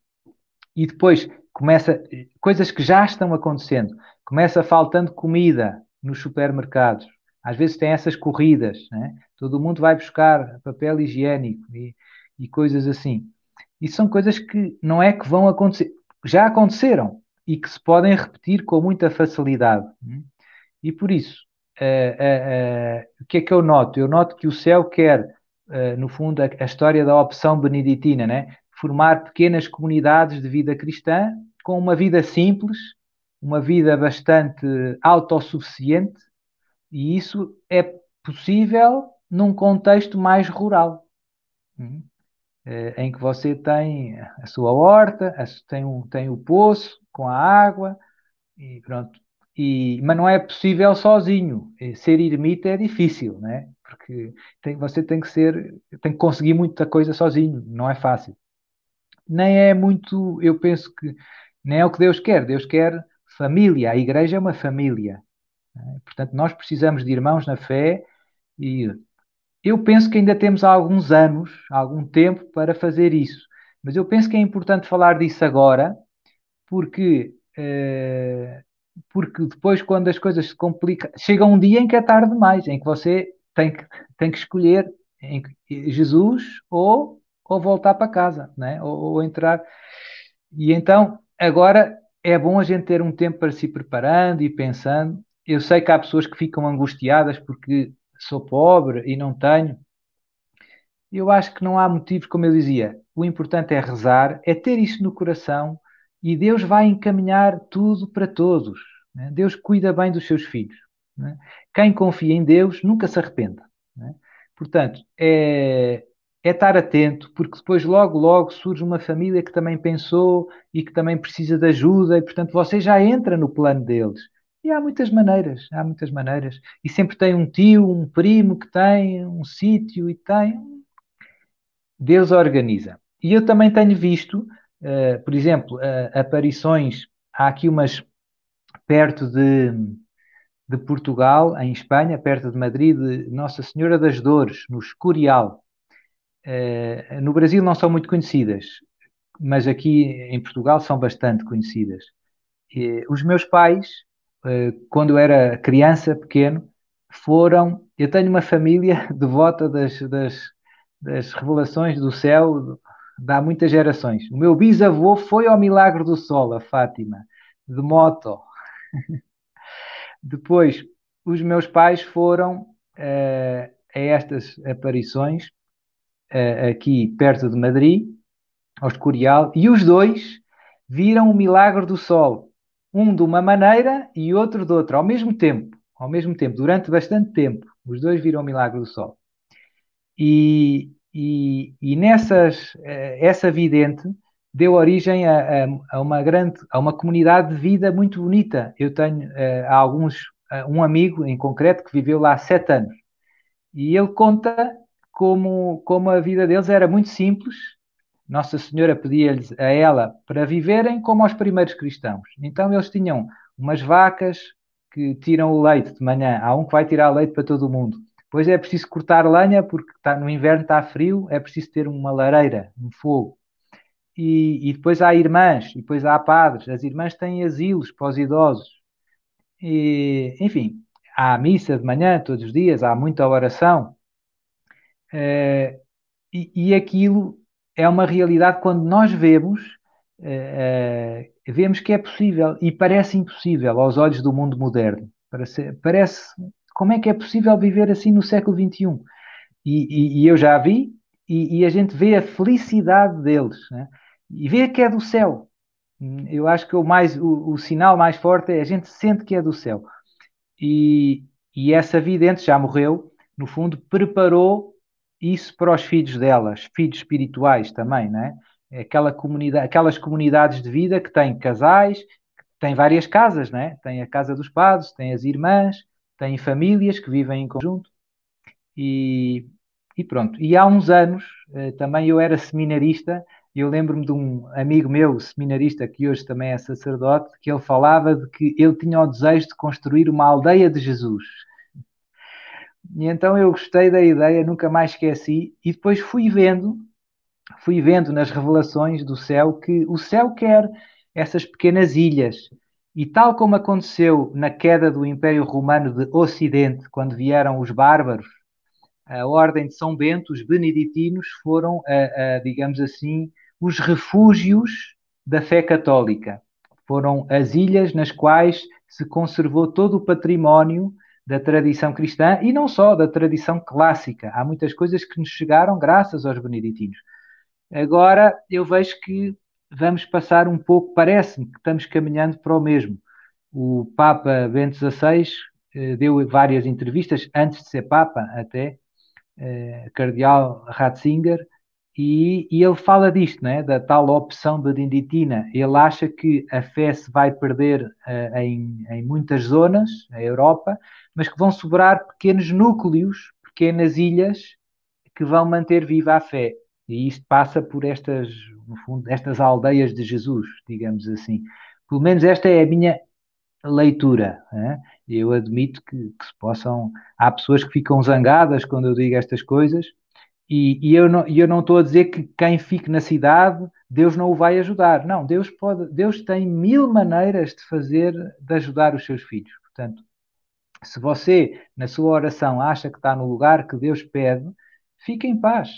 E depois começa coisas que já estão acontecendo. Começa faltando comida nos supermercados. Às vezes tem essas corridas, né? Todo mundo vai buscar papel higiênico e coisas assim. E são coisas que não é que vão acontecer, já aconteceram e que se podem repetir com muita facilidade. E por isso, o que é que eu noto? Eu noto que o céu quer, no fundo, a história da opção beneditina, né? Formar pequenas comunidades de vida cristã com uma vida simples, uma vida bastante autossuficiente, e isso é possível num contexto mais rural, em que você tem a sua horta, tem o poço com a água, e pronto. Mas não é possível sozinho. Ser ermita é difícil, né? Porque você tem que conseguir muita coisa sozinho, não é fácil. Nem é muito, eu penso que nem é o que Deus quer. Deus quer família. A igreja é uma família, né? Portanto, nós precisamos de irmãos na fé e eu penso que ainda temos alguns anos, algum tempo para fazer isso. Mas eu penso que é importante falar disso agora, porque, porque depois, quando as coisas se complicam, chega um dia em que é tarde demais, em que você tem que escolher Jesus ou voltar para casa, né? Ou entrar. E então, agora é bom a gente ter um tempo para se ir preparando e pensando. Eu sei que há pessoas que ficam angustiadas porque sou pobre e não tenho. Eu acho que não há motivos, como eu dizia. O importante é rezar, é ter isso no coração e Deus vai encaminhar tudo para todos, né? Deus cuida bem dos seus filhos, né? Quem confia em Deus nunca se arrepende, né? Portanto, é estar atento, porque depois logo, logo surge uma família que também pensou e que também precisa de ajuda e, portanto, você já entra no plano deles. E há muitas maneiras. E sempre tem um tio, um primo que tem um sítio e tem. Deus organiza. E eu também tenho visto, por exemplo, aparições, há aqui umas perto de Portugal, em Espanha, perto de Madrid, de Nossa Senhora das Dores, no Escorial. No Brasil não são muito conhecidas, mas aqui em Portugal são bastante conhecidas. Os meus pais, quando eu era criança, pequeno, foram. Eu tenho uma família devota das revelações do céu de há muitas gerações. O meu bisavô foi ao Milagre do Sol, a Fátima, de moto. Depois, os meus pais foram a estas aparições aqui perto de Madrid, ao Escorial, e os dois viram o milagre do sol, um de uma maneira e outro de outra, ao mesmo tempo, durante bastante tempo. Os dois viram o milagre do sol. E essa vidente deu origem a uma comunidade de vida muito bonita. Eu tenho um amigo em concreto que viveu lá 7 anos. E ele conta como a vida deles era muito simples. Nossa Senhora pedia-lhes a ela para viverem como aos primeiros cristãos. Então eles tinham umas vacas que tiram o leite de manhã. Há um que vai tirar leite para todo o mundo. Depois é preciso cortar lenha porque no inverno está frio, é preciso ter uma lareira, um fogo. E depois há irmãs, e depois há padres. As irmãs têm asilos para os idosos. Enfim, há missa de manhã todos os dias, há muita oração. E aquilo é uma realidade quando nós vemos que é possível e parece impossível aos olhos do mundo moderno. Parece como é que é possível viver assim no século XXI? E eu já vi, e a gente vê a felicidade deles, né? E vê que é do céu. Eu acho que o sinal mais forte é a gente sente que é do céu. E essa vidente já morreu, no fundo, preparou isso para os filhos delas, filhos espirituais também, não é? Aquelas comunidades de vida que têm casais, que têm várias casas, não é? Tem a casa dos padres, tem as irmãs, têm famílias que vivem em conjunto. E pronto. E há uns anos, também eu era seminarista, e eu lembro-me de um amigo meu, seminarista, que hoje também é sacerdote, que ele falava de que ele tinha o desejo de construir uma aldeia de Jesus. E então eu gostei da ideia, nunca mais esqueci, e depois fui vendo nas revelações do céu que o céu quer essas pequenas ilhas. E tal como aconteceu na queda do Império Romano de Ocidente, quando vieram os bárbaros, a Ordem de São Bento, os beneditinos, foram, digamos assim, os refúgios da fé católica. Foram as ilhas nas quais se conservou todo o património da tradição cristã e não só da tradição clássica. Há muitas coisas que nos chegaram graças aos beneditinos. Agora eu vejo que vamos passar um pouco, parece-me que estamos caminhando para o mesmo. O Papa Bento XVI deu várias entrevistas, antes de ser Papa até, Cardeal Ratzinger, e ele fala disto, né, da tal opção beneditina. Ele acha que a fé se vai perder em muitas zonas, na Europa, mas que vão sobrar pequenos núcleos, pequenas ilhas, que vão manter viva a fé. E isto passa por no fundo, estas aldeias de Jesus, digamos assim. Pelo menos esta é a minha leitura. Né? Eu admito que se possam. Há pessoas que ficam zangadas quando eu digo estas coisas, e eu não estou a dizer que quem fique na cidade, Deus não o vai ajudar. Não, Deus tem 1000 maneiras de ajudar os seus filhos. Portanto, se você, na sua oração, acha que está no lugar que Deus pede, fique em paz.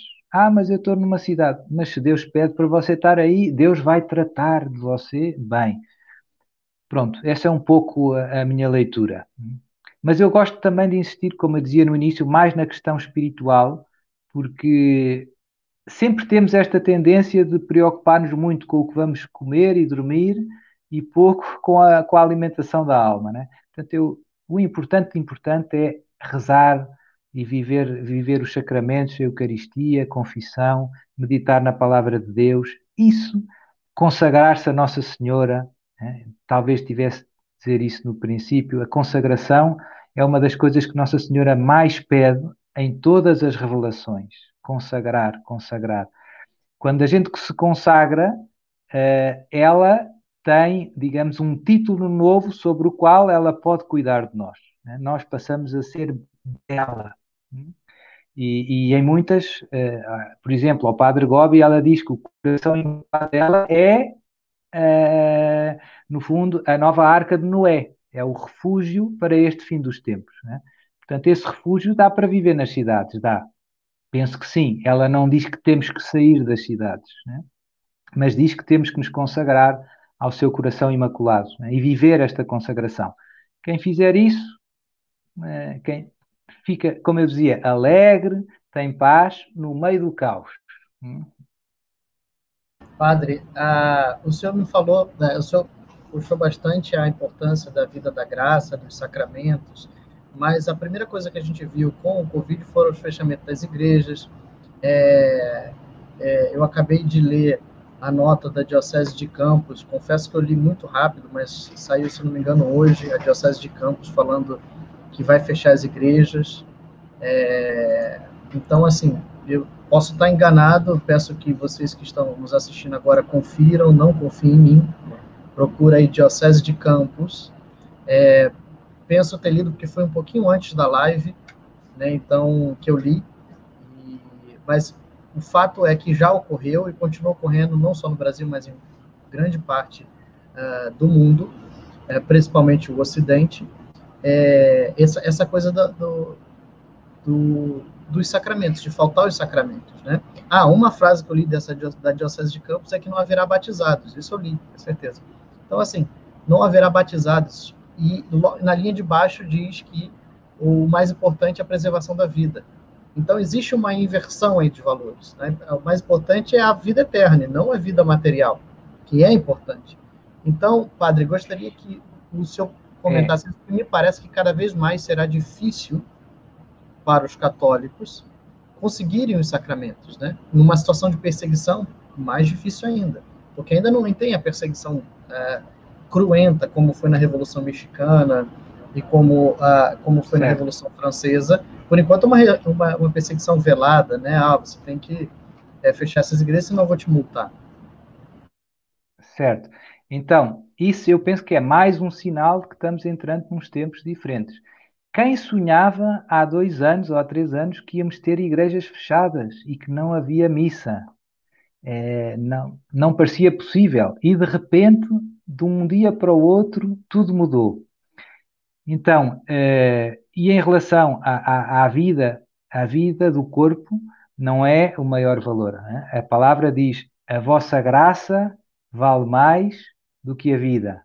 Mas eu estou numa cidade. Mas se Deus pede para você estar aí, Deus vai tratar de você bem. Pronto, essa é um pouco a minha leitura. Mas eu gosto também de insistir, como eu dizia no início, mais na questão espiritual, porque sempre temos esta tendência de preocupar-nos muito com o que vamos comer e dormir e pouco com a alimentação da alma, né? Portanto, o importante é rezar e viver os sacramentos, a Eucaristia, a confissão, meditar na palavra de Deus, isso, consagrar-se a Nossa Senhora, né? Talvez tivesse de dizer isso no princípio, a consagração é uma das coisas que Nossa Senhora mais pede em todas as revelações. Consagrar. Quando a gente se consagra, ela tem, digamos, um título novo sobre o qual ela pode cuidar de nós. Né? Nós passamos a ser dela. E em muitas, por exemplo, ao Padre Gobi, ela diz que o coração imaculado dela é, no fundo, a nova arca de Noé. É o refúgio para este fim dos tempos. Né? Portanto, esse refúgio dá para viver nas cidades, dá. Penso que sim. Ela não diz que temos que sair das cidades, né? Mas diz que temos que nos consagrar ao seu coração imaculado, né? E viver esta consagração. Quem fizer isso quem fica, como eu dizia, alegre, tem paz no meio do caos. Padre, o senhor me falou, né, o senhor puxou bastante a importância da vida da graça, dos sacramentos, mas a primeira coisa que a gente viu com o Covid foram os fechamentos das igrejas. É, eu acabei de ler a nota da Diocese de Campos, confesso que eu li muito rápido, mas saiu, se não me engano, hoje, a Diocese de Campos falando que vai fechar as igrejas. Então, assim, eu posso estar enganado, peço que vocês que estão nos assistindo agora confiram, não confiem em mim, procura aí Diocese de Campos. Penso ter lido porque foi um pouquinho antes da live, né, então, que eu li, mas o fato é que já ocorreu e continua ocorrendo não só no Brasil, mas em grande parte do mundo, principalmente o Ocidente, essa coisa dos sacramentos, de faltar os sacramentos, né? Uma frase que eu li da Diocese de Campos é que não haverá batizados, isso eu li, com certeza. Então, assim, não haverá batizados, e na linha de baixo diz que o mais importante é a preservação da vida. Então, existe uma inversão aí de valores, né? O mais importante é a vida eterna, não a vida material, que é importante. Então, padre, gostaria que o senhor comentasse, me parece que cada vez mais será difícil para os católicos conseguirem os sacramentos, né? Numa situação de perseguição, mais difícil ainda, porque ainda não tem a perseguição cruenta como foi na Revolução Mexicana e como foi na Revolução Francesa. Por enquanto, uma perseguição velada, né? Você tem que fechar essas igrejas, senão eu vou te multar. Certo. Então, isso eu penso que é mais um sinal de que estamos entrando nos tempos diferentes. Quem sonhava há 2 anos ou há 3 anos que íamos ter igrejas fechadas e que não havia missa? Não parecia possível. E de repente, de um dia para o outro, tudo mudou. Então, e em relação à vida do corpo, não é o maior valor. Né? A palavra diz: a vossa graça vale mais do que a vida.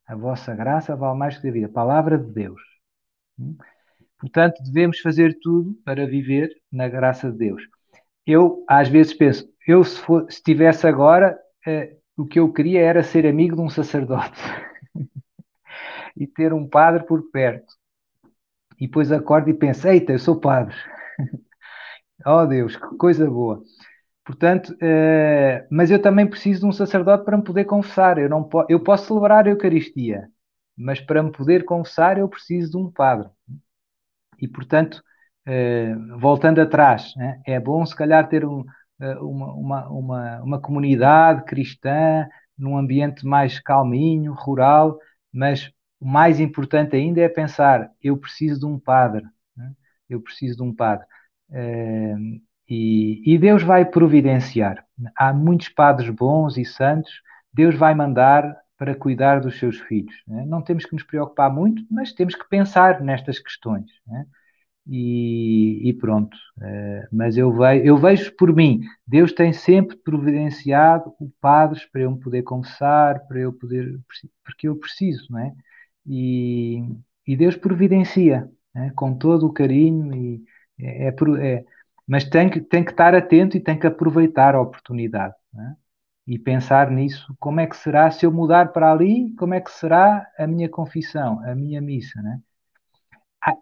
A vossa graça vale mais do que a vida. Palavra de Deus. Portanto, devemos fazer tudo para viver na graça de Deus. Eu, às vezes, penso, se estivesse agora, o que eu queria era ser amigo de um sacerdote e ter um padre por perto. E depois acordo e penso, eita, eu sou padre. Oh Deus, que coisa boa. Portanto, mas eu também preciso de um sacerdote para me poder confessar. Eu posso celebrar a Eucaristia, mas para me poder confessar eu preciso de um padre. E, portanto, voltando atrás, né, é bom se calhar ter uma comunidade cristã num ambiente mais calminho, rural, mas o mais importante ainda é pensar, eu preciso de um padre, né? Eu preciso de um padre. E Deus vai providenciar. Há muitos padres bons e santos, Deus vai mandar para cuidar dos seus filhos, né? Não temos que nos preocupar muito, mas temos que pensar nestas questões, né? E pronto. Mas eu vejo por mim, Deus tem sempre providenciado padres para eu me poder confessar, porque eu preciso, não é? E Deus providencia, né? Com todo o carinho mas tem que estar atento e tem que aproveitar a oportunidade, né? E pensar nisso, como é que será se eu mudar para ali, como é que será a minha confissão, a minha missa, né?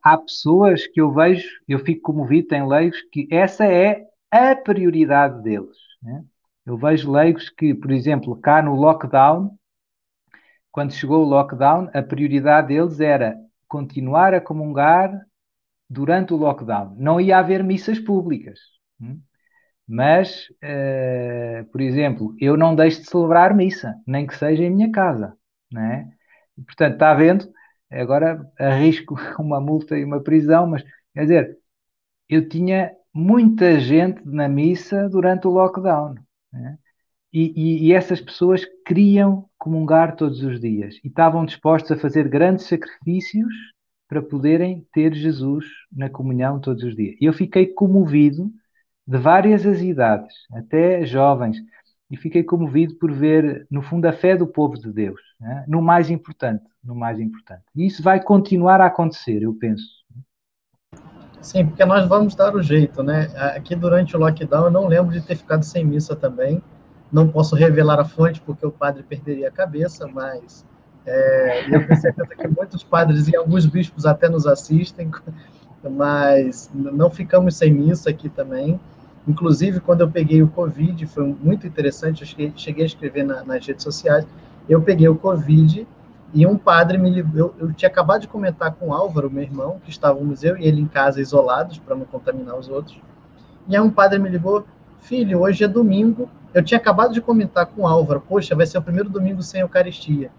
Há pessoas que eu vejo, eu fico comovido, tem leigos que essa é a prioridade deles, né? Eu vejo leigos que, por exemplo, cá no lockdown, quando chegou o lockdown, a prioridade deles era continuar a comungar durante o lockdown. Não ia haver missas públicas. Mas, por exemplo, eu não deixo de celebrar missa, nem que seja em minha casa, né? E, portanto, está vendo? Agora arrisco uma multa e uma prisão, mas, quer dizer, eu tinha muita gente na missa durante o lockdown, né? E essas pessoas queriam comungar todos os dias e estavam dispostos a fazer grandes sacrifícios para poderem ter Jesus na comunhão todos os dias. E eu fiquei comovido de várias as idades, até jovens. e fiquei comovido por ver, no fundo, a fé do povo de Deus, né? No mais importante, no mais importante. E isso vai continuar a acontecer, eu penso. Sim, porque nós vamos dar o jeito, né? Aqui durante o lockdown eu não lembro de ter ficado sem missa também. Não posso revelar a fonte porque o padre perderia a cabeça, mas eu tenho certeza que muitos padres e alguns bispos até nos assistem, mas não ficamos sem missa aqui também. Inclusive, quando eu peguei o Covid, foi muito interessante, eu cheguei a escrever nas redes sociais, eu peguei o Covid e um padre me ligou, eu tinha acabado de comentar com o Álvaro, meu irmão, que estávamos eu e ele em casa isolados, para não contaminar os outros, e aí um padre me ligou, filho, hoje é domingo, eu tinha acabado de comentar com o Álvaro, poxa, vai ser o primeiro domingo sem Eucaristia.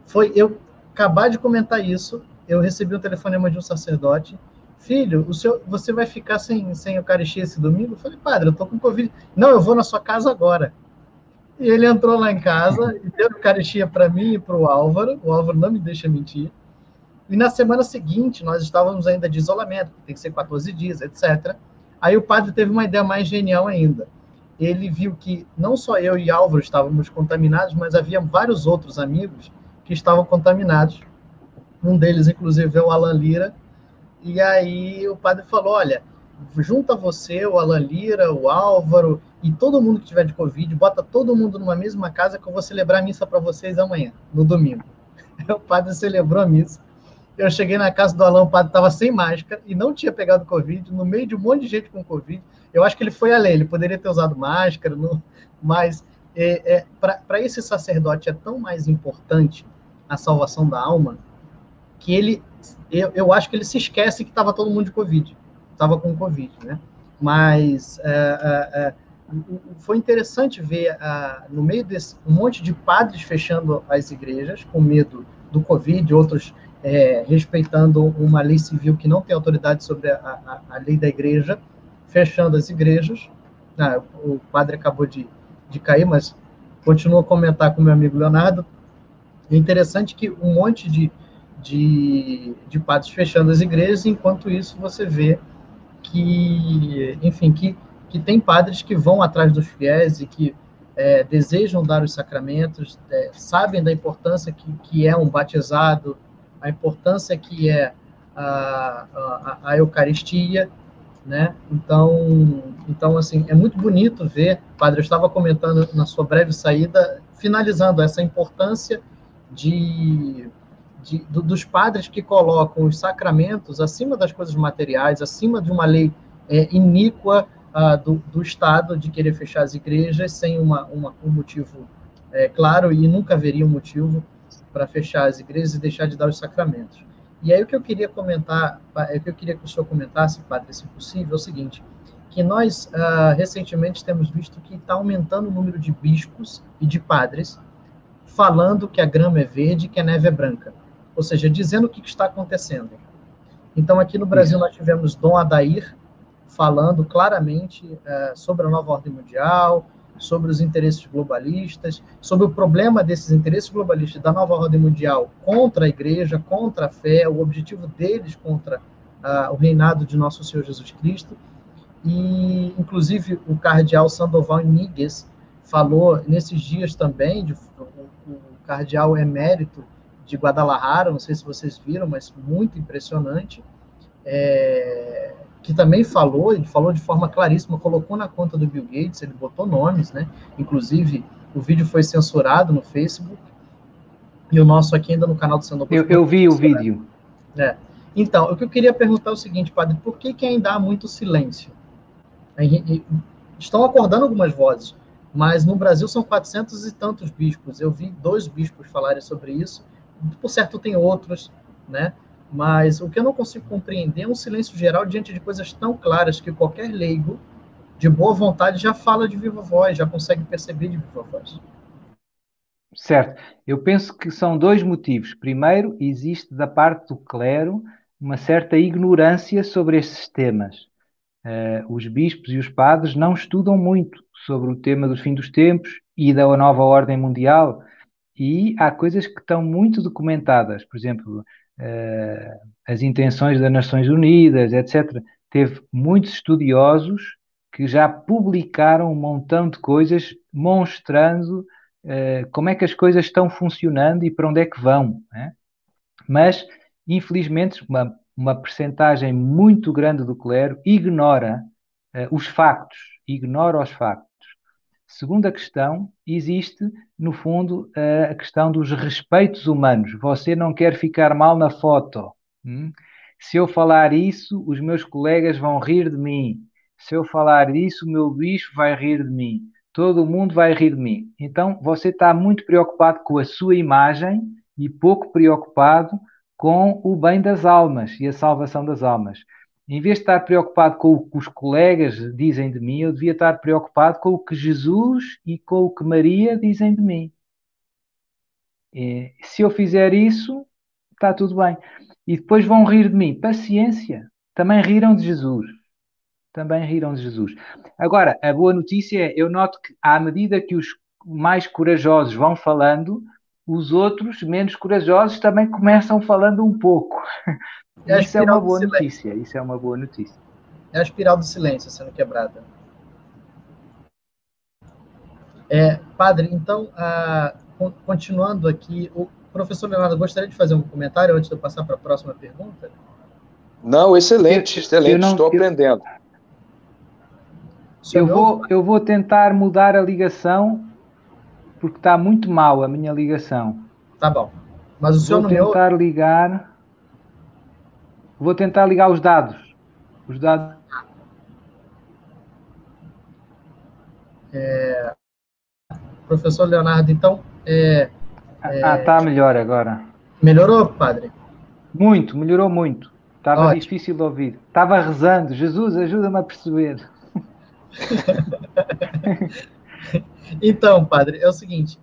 Foi eu acabar de comentar isso, eu recebi um telefonema de um sacerdote, filho, você vai ficar sem Eucaristia esse domingo? Eu falei, padre, eu tô com Covid. Não, eu vou na sua casa agora. E ele entrou lá em casa e deu Eucaristia para mim e para o Álvaro não me deixa mentir. E na semana seguinte, nós estávamos ainda de isolamento, tem que ser 14 dias, etc. Aí o padre teve uma ideia mais genial ainda. Ele viu que não só eu e Álvaro estávamos contaminados, mas havia vários outros amigos que estavam contaminados. Um deles, inclusive, é o Alan Lira. E aí o padre falou, olha, junta você, o Alan Lira, o Álvaro e todo mundo que tiver de Covid, bota todo mundo numa mesma casa que eu vou celebrar a missa para vocês amanhã, no domingo. O padre celebrou a missa. Eu cheguei na casa do Alan, o padre estava sem máscara e não tinha pegado Covid, no meio de um monte de gente com Covid. Eu acho que ele foi além, ele poderia ter usado máscara, mas para esse sacerdote é tão mais importante a salvação da alma que eu acho que ele se esquece que estava todo mundo de Covid, estava com Covid, né? Mas foi interessante ver no meio desse um monte de padres fechando as igrejas com medo do Covid, outros respeitando uma lei civil que não tem autoridade sobre a lei da igreja, fechando as igrejas. O padre acabou de cair, mas continuo a comentar com meu amigo Leonardo. É interessante que um monte de padres fechando as igrejas, enquanto isso você vê que, enfim, que tem padres que vão atrás dos fiéis e que desejam dar os sacramentos, sabem da importância que é um batizado, a importância que é a Eucaristia, né? Então, assim, é muito bonito ver, padre, eu estava comentando na sua breve saída, finalizando essa importância dos padres que colocam os sacramentos acima das coisas materiais, acima de uma lei iníqua do Estado de querer fechar as igrejas sem um motivo claro, e nunca haveria um motivo para fechar as igrejas e deixar de dar os sacramentos. E aí o que eu queria comentar, o que eu queria que o senhor comentasse, padre, se possível, é o seguinte, que nós recentemente temos visto que está aumentando o número de bispos e de padres falando que a grama é verde e que a neve é branca. Ou seja, dizendo o que está acontecendo. Então, aqui no Brasil, nós tivemos Dom Adair falando claramente sobre a nova ordem mundial, sobre os interesses globalistas, sobre o problema desses interesses globalistas da nova ordem mundial contra a igreja, contra a fé, o objetivo deles contra o reinado de nosso Senhor Jesus Cristo. E, inclusive, o cardeal Sandoval Míguez falou nesses dias também, o cardeal emérito de Guadalajara, não sei se vocês viram, mas muito impressionante, que também ele falou de forma claríssima, colocou na conta do Bill Gates, ele botou nomes, né? Inclusive, o vídeo foi censurado no Facebook, e o nosso aqui ainda no canal do Sandoval. Eu vi o vídeo. Então, o que eu queria perguntar é o seguinte, padre, por que ainda há muito silêncio? Estão acordando algumas vozes, mas no Brasil são 400 e tantos bispos. Eu vi 2 bispos falarem sobre isso, por certo tem outros, né? Mas o que eu não consigo compreender é um silêncio geral diante de coisas tão claras que qualquer leigo de boa vontade já fala de viva voz, já consegue perceber de viva voz. Certo. Eu penso que são 2 motivos. Primeiro, existe da parte do clero uma certa ignorância sobre estes temas. Os bispos e os padres não estudam muito sobre o tema do fim dos tempos e da nova ordem mundial, e há coisas que estão muito documentadas, por exemplo, as intenções das Nações Unidas, etc. Teve muitos estudiosos que já publicaram um montão de coisas mostrando como é que as coisas estão funcionando e para onde é que vão, né? Mas, infelizmente, uma percentagem muito grande do clero ignora os factos, ignora os factos. Segunda questão, existe, no fundo, a questão dos respeitos humanos. Você não quer ficar mal na foto. Se eu falar isso, os meus colegas vão rir de mim. Se eu falar isso, o meu bicho vai rir de mim. Todo mundo vai rir de mim. Então, você está muito preocupado com a sua imagem e pouco preocupado com o bem das almas e a salvação das almas. Em vez de estar preocupado com o que os colegas dizem de mim, eu devia estar preocupado com o que Jesus e com o que Maria dizem de mim. E, se eu fizer isso, está tudo bem. E depois vão rir de mim. Paciência. Também riram de Jesus. Também riram de Jesus. Agora, a boa notícia é, eu noto que à medida que os mais corajosos vão falando, os outros menos corajosos também começam falando um pouco. Isso é uma boa notícia. Isso é uma boa notícia. É a espiral do silêncio sendo quebrada. Padre, então, continuando aqui, o professor Leonardo, gostaria de fazer um comentário antes de eu passar para a próxima pergunta? Não, excelente, excelente, estou aprendendo. Eu vou tentar mudar a ligação, porque está muito mal a minha ligação. Tá bom. Mas o senhor não me ouve? Vou tentar ligar os dados. Os dados. Professor Leonardo, então... Está melhor agora. Melhorou, padre? Muito, melhorou muito. Estava difícil de ouvir. Estava rezando. Jesus, ajuda-me a perceber. Então, padre, é o seguinte,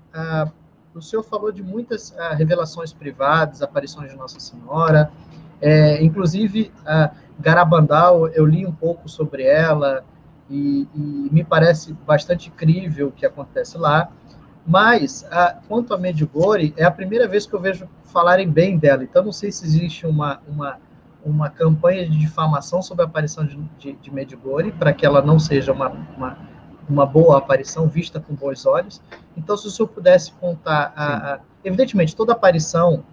o senhor falou de muitas revelações privadas, aparições de Nossa Senhora, inclusive Garabandal, eu li um pouco sobre ela e me parece bastante crível o que acontece lá, mas quanto a Medjugorje, é a primeira vez que eu vejo falarem bem dela, então não sei se existe uma campanha de difamação sobre a aparição de Medjugorje, para que ela não seja uma boa aparição, vista com bons olhos. Então, se o senhor pudesse contar... evidentemente, toda aparição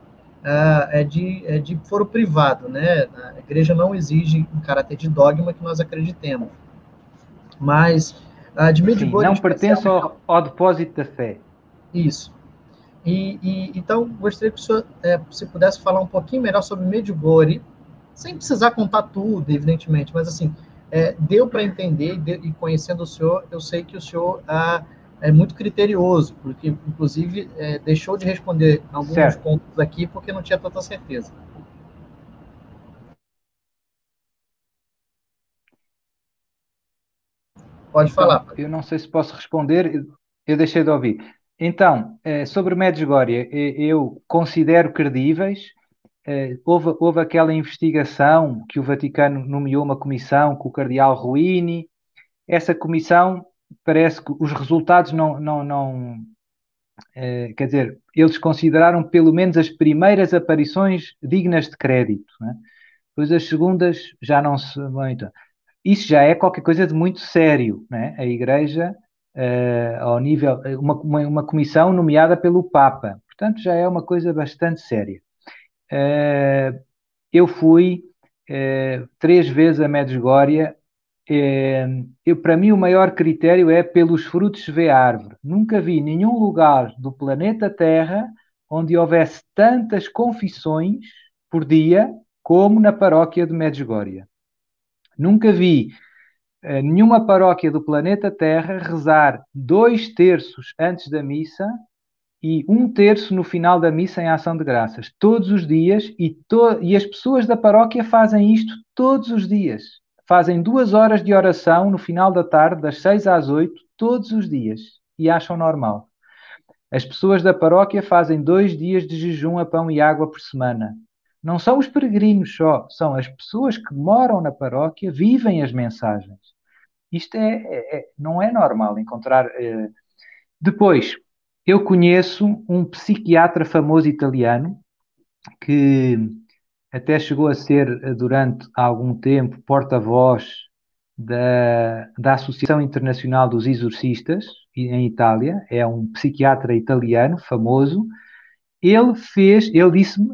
é de foro privado, né? A igreja não exige um caráter de dogma que nós acreditemos. Mas de Medjugorje... Não pertence ao depósito da fé. Isso. Então, gostaria que o senhor, se pudesse falar um pouquinho melhor sobre Medjugorje, sem precisar contar tudo, evidentemente, mas assim, deu para entender, e conhecendo o senhor, eu sei que o senhor é muito criterioso, porque, inclusive, deixou de responder alguns pontos aqui porque não tinha tanta certeza. Pode falar. Eu não sei se posso responder, eu deixei de ouvir. Então, sobre Medjugorje, eu considero credíveis. Houve aquela investigação que o Vaticano nomeou uma comissão com o cardeal Ruini. Essa comissão, parece que os resultados quer dizer, eles consideraram pelo menos as primeiras aparições dignas de crédito, né? Pois as segundas já não se... Então, isso já é qualquer coisa de muito sério, né? A Igreja, ao nível... Uma comissão nomeada pelo Papa. Portanto, já é uma coisa bastante séria. Eu fui 3 vezes a Medjugorje. Para mim, o maior critério é pelos frutos se vê a árvore. Nunca vi nenhum lugar do planeta Terra onde houvesse tantas confissões por dia como na paróquia de Medjugorje. Nunca vi nenhuma paróquia do planeta Terra rezar 2/3 antes da missa e 1/3 no final da missa em ação de graças, todos os dias, e as pessoas da paróquia fazem isto todos os dias. Fazem 2 horas de oração no final da tarde, das 6 às 8, todos os dias, e acham normal. As pessoas da paróquia fazem 2 dias de jejum a pão e água por semana. Não são os peregrinos só, são as pessoas que moram na paróquia, vivem as mensagens. Isto não é normal encontrar... Depois, eu conheço um psiquiatra famoso italiano que até chegou a ser, durante algum tempo, porta-voz da Associação Internacional dos Exorcistas, em Itália, é um psiquiatra italiano famoso. Ele disse-me,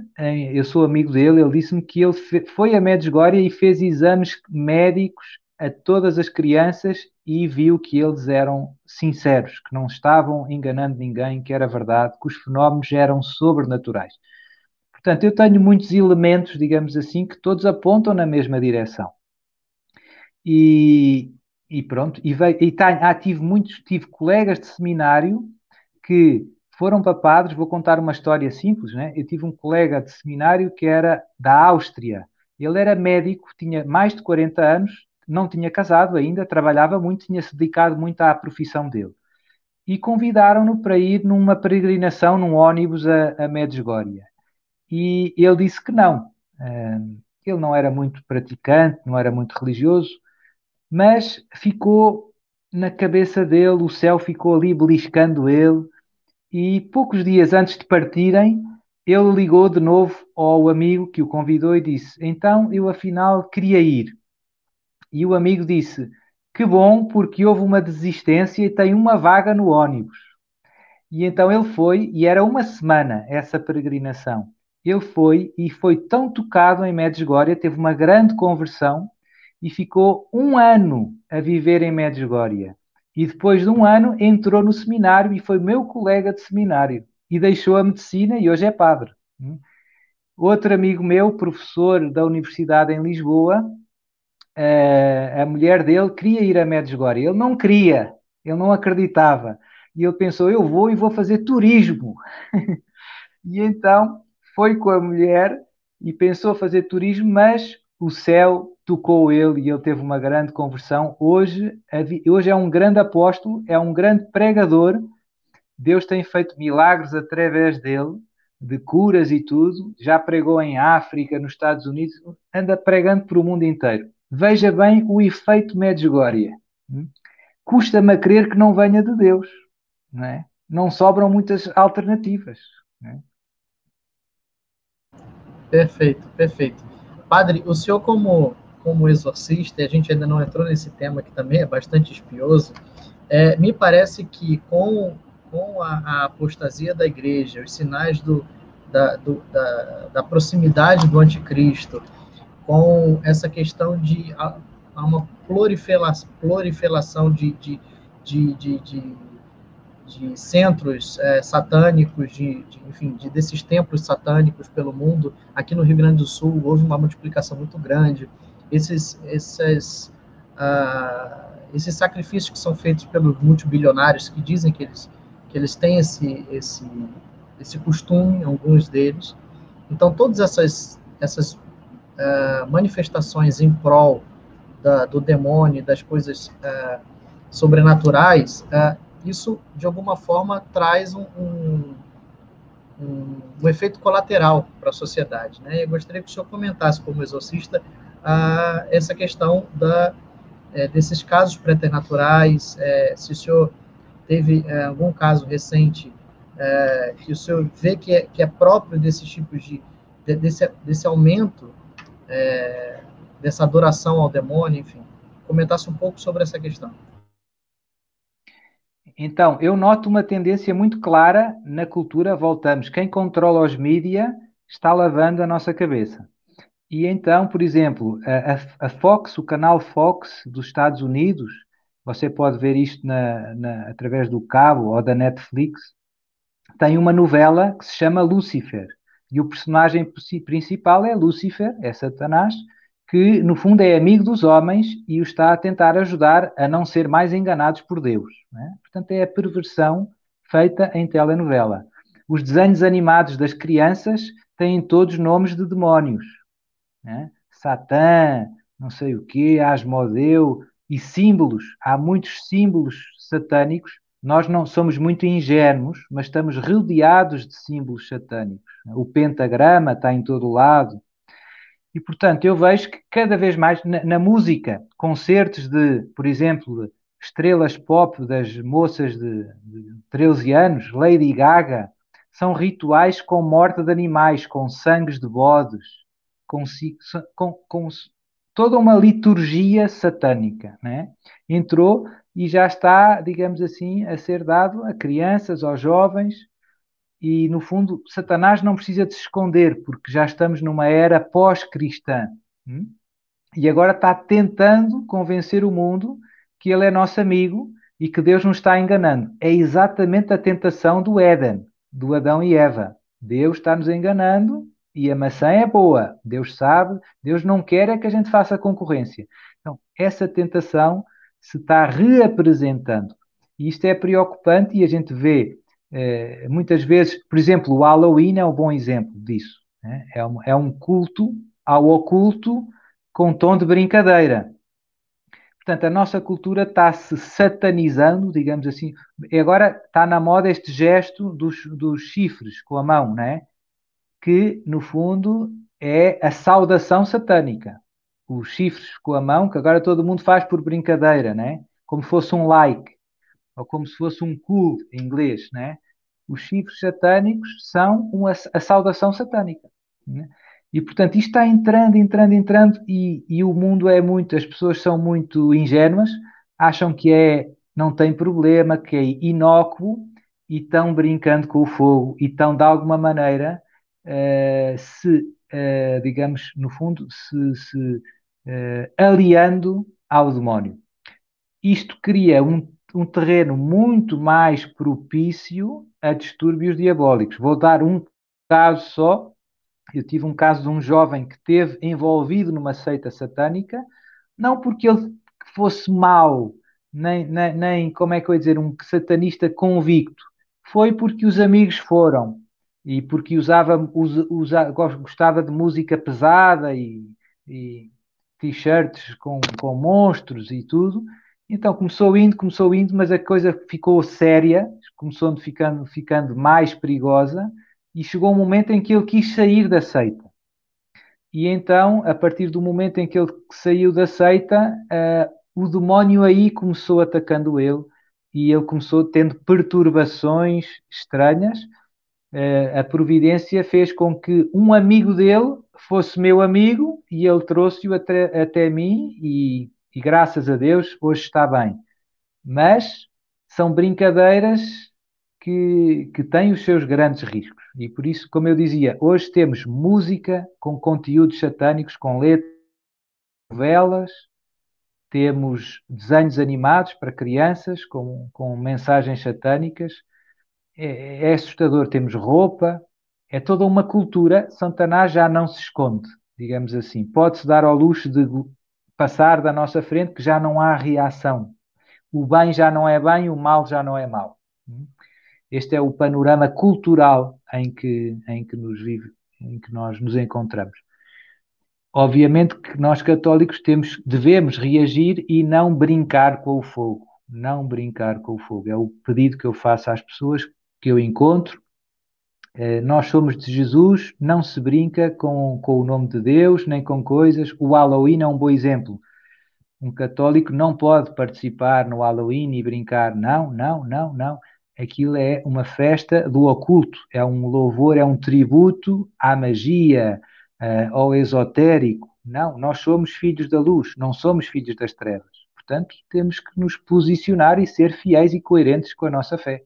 eu sou amigo dele, ele disse-me que ele foi a Medjugorje e fez exames médicos a todas as crianças e viu que eles eram sinceros, que não estavam enganando ninguém, que era verdade, que os fenómenos eram sobrenaturais. Portanto, eu tenho muitos elementos, digamos assim, que todos apontam na mesma direção. E, e pronto, tive colegas de seminário que foram para padres. Vou contar uma história simples, né? Eu tive um colega de seminário que era da Áustria. Ele era médico, tinha mais de 40 anos, não tinha casado ainda, trabalhava muito, tinha-se dedicado muito à profissão dele. E convidaram-no para ir numa peregrinação, num ônibus a Medjugorje. E ele disse que não. Ele não era muito praticante, não era muito religioso, mas ficou na cabeça dele, o céu ficou ali beliscando ele, e poucos dias antes de partirem, ele ligou de novo ao amigo que o convidou e disse: Então, eu afinal queria ir. E o amigo disse: Que bom, porque houve uma desistência e tem uma vaga no ônibus. E então ele foi, e era uma semana essa peregrinação. Ele foi e foi tão tocado em Medjugorje, teve uma grande conversão e ficou um ano a viver em Medjugorje. E depois de um ano entrou no seminário e foi meu colega de seminário. E deixou a medicina e hoje é padre. Outro amigo meu, professor da Universidade em Lisboa, a mulher dele queria ir a Medjugorje. Ele não queria, ele não acreditava. E ele pensou, eu vou e vou fazer turismo. E então foi com a mulher e pensou fazer turismo, mas o céu tocou ele e ele teve uma grande conversão. Hoje é um grande apóstolo, é um grande pregador. Deus tem feito milagres através dele, de curas e tudo. Já pregou em África, nos Estados Unidos, anda pregando para o mundo inteiro. Veja bem o efeito Medjugorje. Custa-me a crer que não venha de Deus, não é? Não sobram muitas alternativas, não é? Perfeito, perfeito. Padre, o senhor como exorcista, e a gente ainda não entrou nesse tema que também é bastante espioso, me parece que com a apostasia da igreja, os sinais da proximidade do anticristo, com essa questão de uma proliferação de centros satânicos, enfim, desses templos satânicos pelo mundo. Aqui no Rio Grande do Sul houve uma multiplicação muito grande. Esses sacrifícios que são feitos pelos multibilionários, que dizem que eles têm esse costume, alguns deles. Então, todas essas manifestações em prol do demônio, das coisas sobrenaturais, isso, de alguma forma, traz um efeito colateral para a sociedade. Né? Eu gostaria que o senhor comentasse, como exorcista, essa questão desses casos preternaturais, se o senhor teve algum caso recente que o senhor vê que é próprio desses tipos desse aumento, dessa adoração ao demônio, enfim, comentasse um pouco sobre essa questão. Então, eu noto uma tendência muito clara na cultura. Voltamos, quem controla os mídias está lavando a nossa cabeça. E então, por exemplo, a Fox, o canal Fox dos Estados Unidos, você pode ver isto através do cabo ou da Netflix, tem uma novela que se chama Lúcifer. E o personagem principal é Lúcifer, é Satanás, que no fundo é amigo dos homens e o está a tentar ajudar a não ser mais enganados por Deus. Né? Portanto, é a perversão feita em telenovela. Os desenhos animados das crianças têm todos nomes de demónios. Né? Satã, não sei o quê, Asmodeu, e símbolos. Há muitos símbolos satânicos. Nós não somos muito ingênuos, mas estamos rodeados de símbolos satânicos. O pentagrama está em todo lado. E, portanto, eu vejo que cada vez mais na música, concertos de, por exemplo, de estrelas pop das moças de 13 anos, Lady Gaga, são rituais com morte de animais, com sangues de bodes, com toda uma liturgia satânica, né? Entrou e já está, digamos assim, a ser dado a crianças, aos jovens, e, no fundo, Satanás não precisa de se esconder, porque já estamos numa era pós-cristã. Hum? E agora está tentando convencer o mundo que ele é nosso amigo e que Deus nos está enganando. É exatamente a tentação do Éden, do Adão e Eva. Deus está nos enganando e a maçã é boa. Deus sabe, Deus não quer é que a gente faça concorrência. Então, essa tentação se está reapresentando. E isto é preocupante e a gente vê muitas vezes, por exemplo, o Halloween é um bom exemplo disso. Né? É um culto ao oculto com tom de brincadeira. Portanto, a nossa cultura está se satanizando, digamos assim. E agora está na moda este gesto dos chifres com a mão, né? Que, no fundo, é a saudação satânica. Os chifres com a mão, que agora todo mundo faz por brincadeira, né? Como se fosse um like, ou como se fosse um cool em inglês, né? Os chifres satânicos são a saudação satânica, né? E, portanto, isto está entrando, e o mundo é muito, as pessoas são muito ingênuas, acham que não tem problema, que é inócuo, e estão brincando com o fogo, e estão, de alguma maneira, digamos, no fundo, aliando ao demónio. Isto cria um terreno muito mais propício a distúrbios diabólicos. Vou dar um caso só. Eu tive um caso de um jovem que esteve envolvido numa seita satânica, não porque ele fosse mau, nem como é que eu ia dizer, um satanista convicto. Foi porque os amigos foram e porque gostava de música pesada e t-shirts com monstros e tudo. Então começou indo, mas a coisa ficou séria, começou ficando mais perigosa, e chegou um momento em que ele quis sair da seita. E então, a partir do momento em que ele saiu da seita, o demónio aí começou atacando ele, e ele começou tendo perturbações estranhas. A providência fez com que um amigo dele fosse meu amigo, e ele trouxe-o até mim, e graças a Deus hoje está bem. Mas são brincadeiras que têm os seus grandes riscos. E por isso, como eu dizia, hoje temos música com conteúdos satânicos, com letras, novelas, temos desenhos animados para crianças com mensagens satânicas. É assustador. Temos roupa, é toda uma cultura. Satanás já não se esconde, digamos assim. Pode-se dar ao luxo de passar da nossa frente, que já não há reação. O bem já não é bem, o mal já não é mal. Este é o panorama cultural em que nós nos encontramos. Obviamente que nós católicos devemos reagir e não brincar com o fogo. Não brincar com o fogo. É o pedido que eu faço às pessoas que eu encontro. Nós somos de Jesus, não se brinca com o nome de Deus, nem com coisas. O Halloween é um bom exemplo. Um católico não pode participar no Halloween e brincar. Não. Aquilo é uma festa do oculto, é um louvor, é um tributo à magia, ao esotérico. Não, nós somos filhos da luz, não somos filhos das trevas. Portanto, temos que nos posicionar e ser fiéis e coerentes com a nossa fé.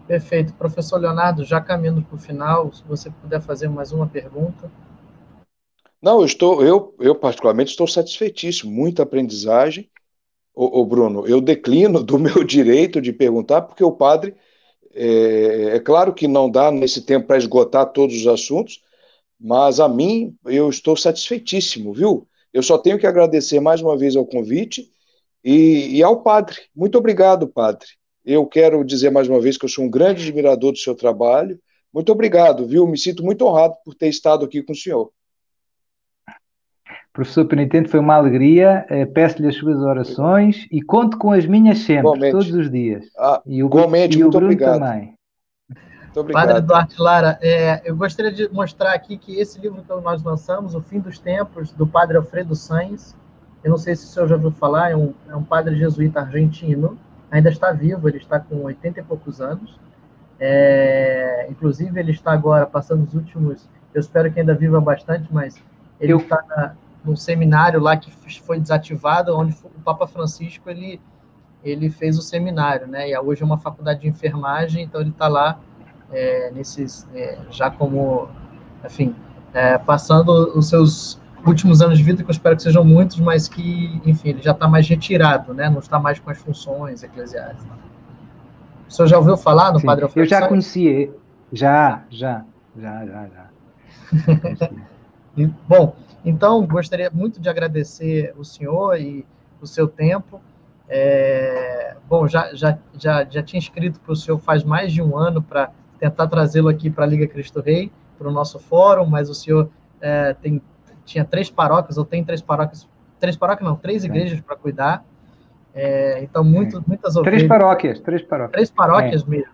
Perfeito. Professor Leonardo, já caminhando para o final, se você puder fazer mais uma pergunta. Não, eu particularmente estou satisfeitíssimo, muita aprendizagem. Ô Bruno, eu declino do meu direito de perguntar, porque o padre, é claro que não dá nesse tempo para esgotar todos os assuntos, mas a mim, eu estou satisfeitíssimo, viu? Eu só tenho que agradecer mais uma vez ao convite e ao padre. Muito obrigado, padre. Eu quero dizer mais uma vez que eu sou um grande admirador do seu trabalho. Muito obrigado, viu? Me sinto muito honrado por ter estado aqui com o senhor. Professor Penitente, foi uma alegria. Peço-lhe as suas orações e conto com as minhas sempre, igualmente, todos os dias. Igualmente, muito Bruno obrigado. Também. Muito obrigado. Padre Duarte Lara, eu gostaria de mostrar aqui que esse livro que nós lançamos, O Fim dos Tempos, do Padre Alfredo Sainz, eu não sei se o senhor já ouviu falar, é um padre jesuíta argentino, ainda está vivo, ele está com 80 e poucos anos. Inclusive, ele está agora passando os últimos, eu espero que ainda viva bastante, mas ele está num seminário lá que foi desativado, onde o Papa Francisco ele fez o seminário, né? E hoje é uma faculdade de enfermagem, então ele está lá já como, enfim, passando os seus últimos anos de vida, que eu espero que sejam muitos, mas que, enfim, ele já está mais retirado, né? Não está mais com as funções eclesiásticas. O senhor já ouviu falar no Sim, Padre Alfredo eu já Santos? conheci, já. Bom, então, gostaria muito de agradecer o senhor e o seu tempo. Bom, já tinha escrito para o senhor faz mais de um ano para tentar trazê-lo aqui para a Liga Cristo Rei, para o nosso fórum, mas o senhor tinha 3 paróquias, ou tem 3 paróquias, 3 igrejas para cuidar. Então, muitas ovelhas. 3 paróquias. 3 paróquias mesmo.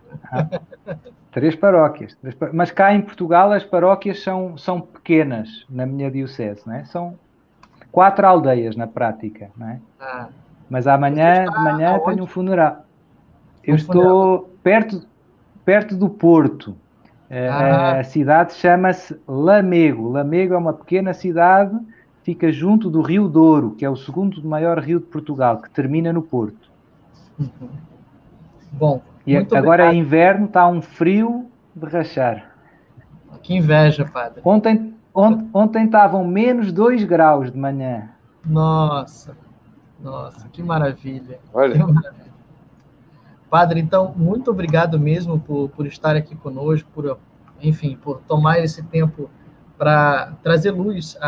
3 paróquias. Mas cá em Portugal as paróquias são pequenas, na minha diocese, não é? São 4 aldeias na prática, não é? Mas amanhã de manhã tenho um funeral. Eu estou perto do Porto. A cidade chama-se Lamego. Lamego é uma pequena cidade, fica junto do Rio Douro, que é o segundo maior rio de Portugal, que termina no Porto. Bom, e agora é inverno, está um frio de rachar. Que inveja, padre. Ontem estavam menos 2 graus de manhã. Nossa, que maravilha. Olha. Que maravilha. Padre, então, muito obrigado mesmo por estar aqui conosco, por tomar esse tempo para trazer luz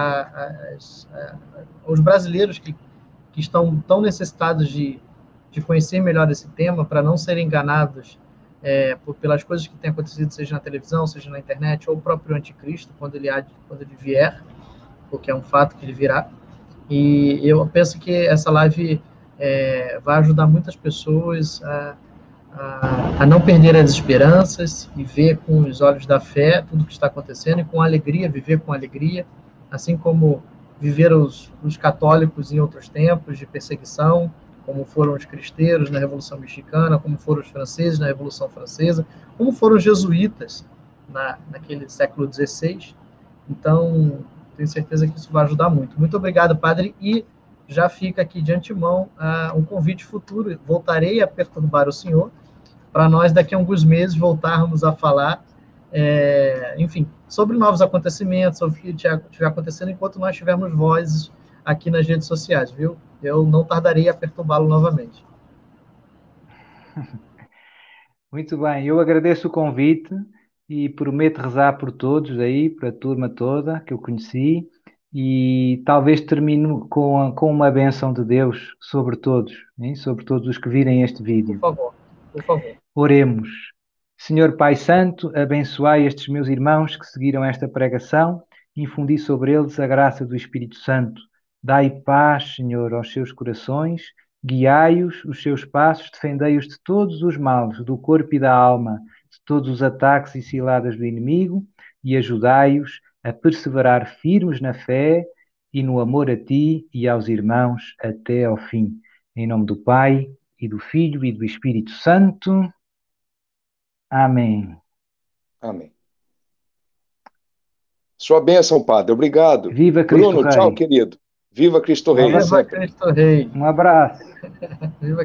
aos brasileiros que estão tão necessitados de conhecer melhor esse tema, para não serem enganados pelas coisas que têm acontecido, seja na televisão, seja na internet, ou o próprio anticristo, quando ele vier, porque é um fato que ele virá. E eu penso que essa live vai ajudar muitas pessoas a não perder as esperanças e ver com os olhos da fé tudo o que está acontecendo, e com alegria, viver com alegria, assim como viveram os católicos em outros tempos de perseguição, como foram os cristeiros na Revolução Mexicana, como foram os franceses na Revolução Francesa, como foram os jesuítas naquele século XVI. Então, tenho certeza que isso vai ajudar muito. Muito obrigado, padre, e já fica aqui de antemão um convite futuro. Voltarei a perturbar o senhor, para nós, daqui a alguns meses, voltarmos a falar, enfim, sobre novos acontecimentos, sobre o que estiver acontecendo, enquanto nós tivermos vozes aqui nas redes sociais, viu? Eu não tardarei a perturbá-lo novamente. Muito bem, eu agradeço o convite e prometo rezar por todos aí, para a turma toda que eu conheci, e talvez termino com uma bênção de Deus sobre todos, hein? Sobre todos os que virem este vídeo. Por favor. Oremos. Senhor Pai Santo, abençoai estes meus irmãos que seguiram esta pregação, infundi sobre eles a graça do Espírito Santo. Dai paz, Senhor, aos seus corações, guiai-os, os seus passos, defendei-os de todos os males, do corpo e da alma, de todos os ataques e ciladas do inimigo, e ajudai-os a perseverar firmes na fé e no amor a Ti e aos irmãos até ao fim. Em nome do Pai, e do Filho, e do Espírito Santo. Amém. Amém. Sua bênção, padre. Obrigado. Viva Cristo Bruno, Rei. tchau, querido. Viva Cristo Rei. Viva Cristo Rei. Um abraço. Viva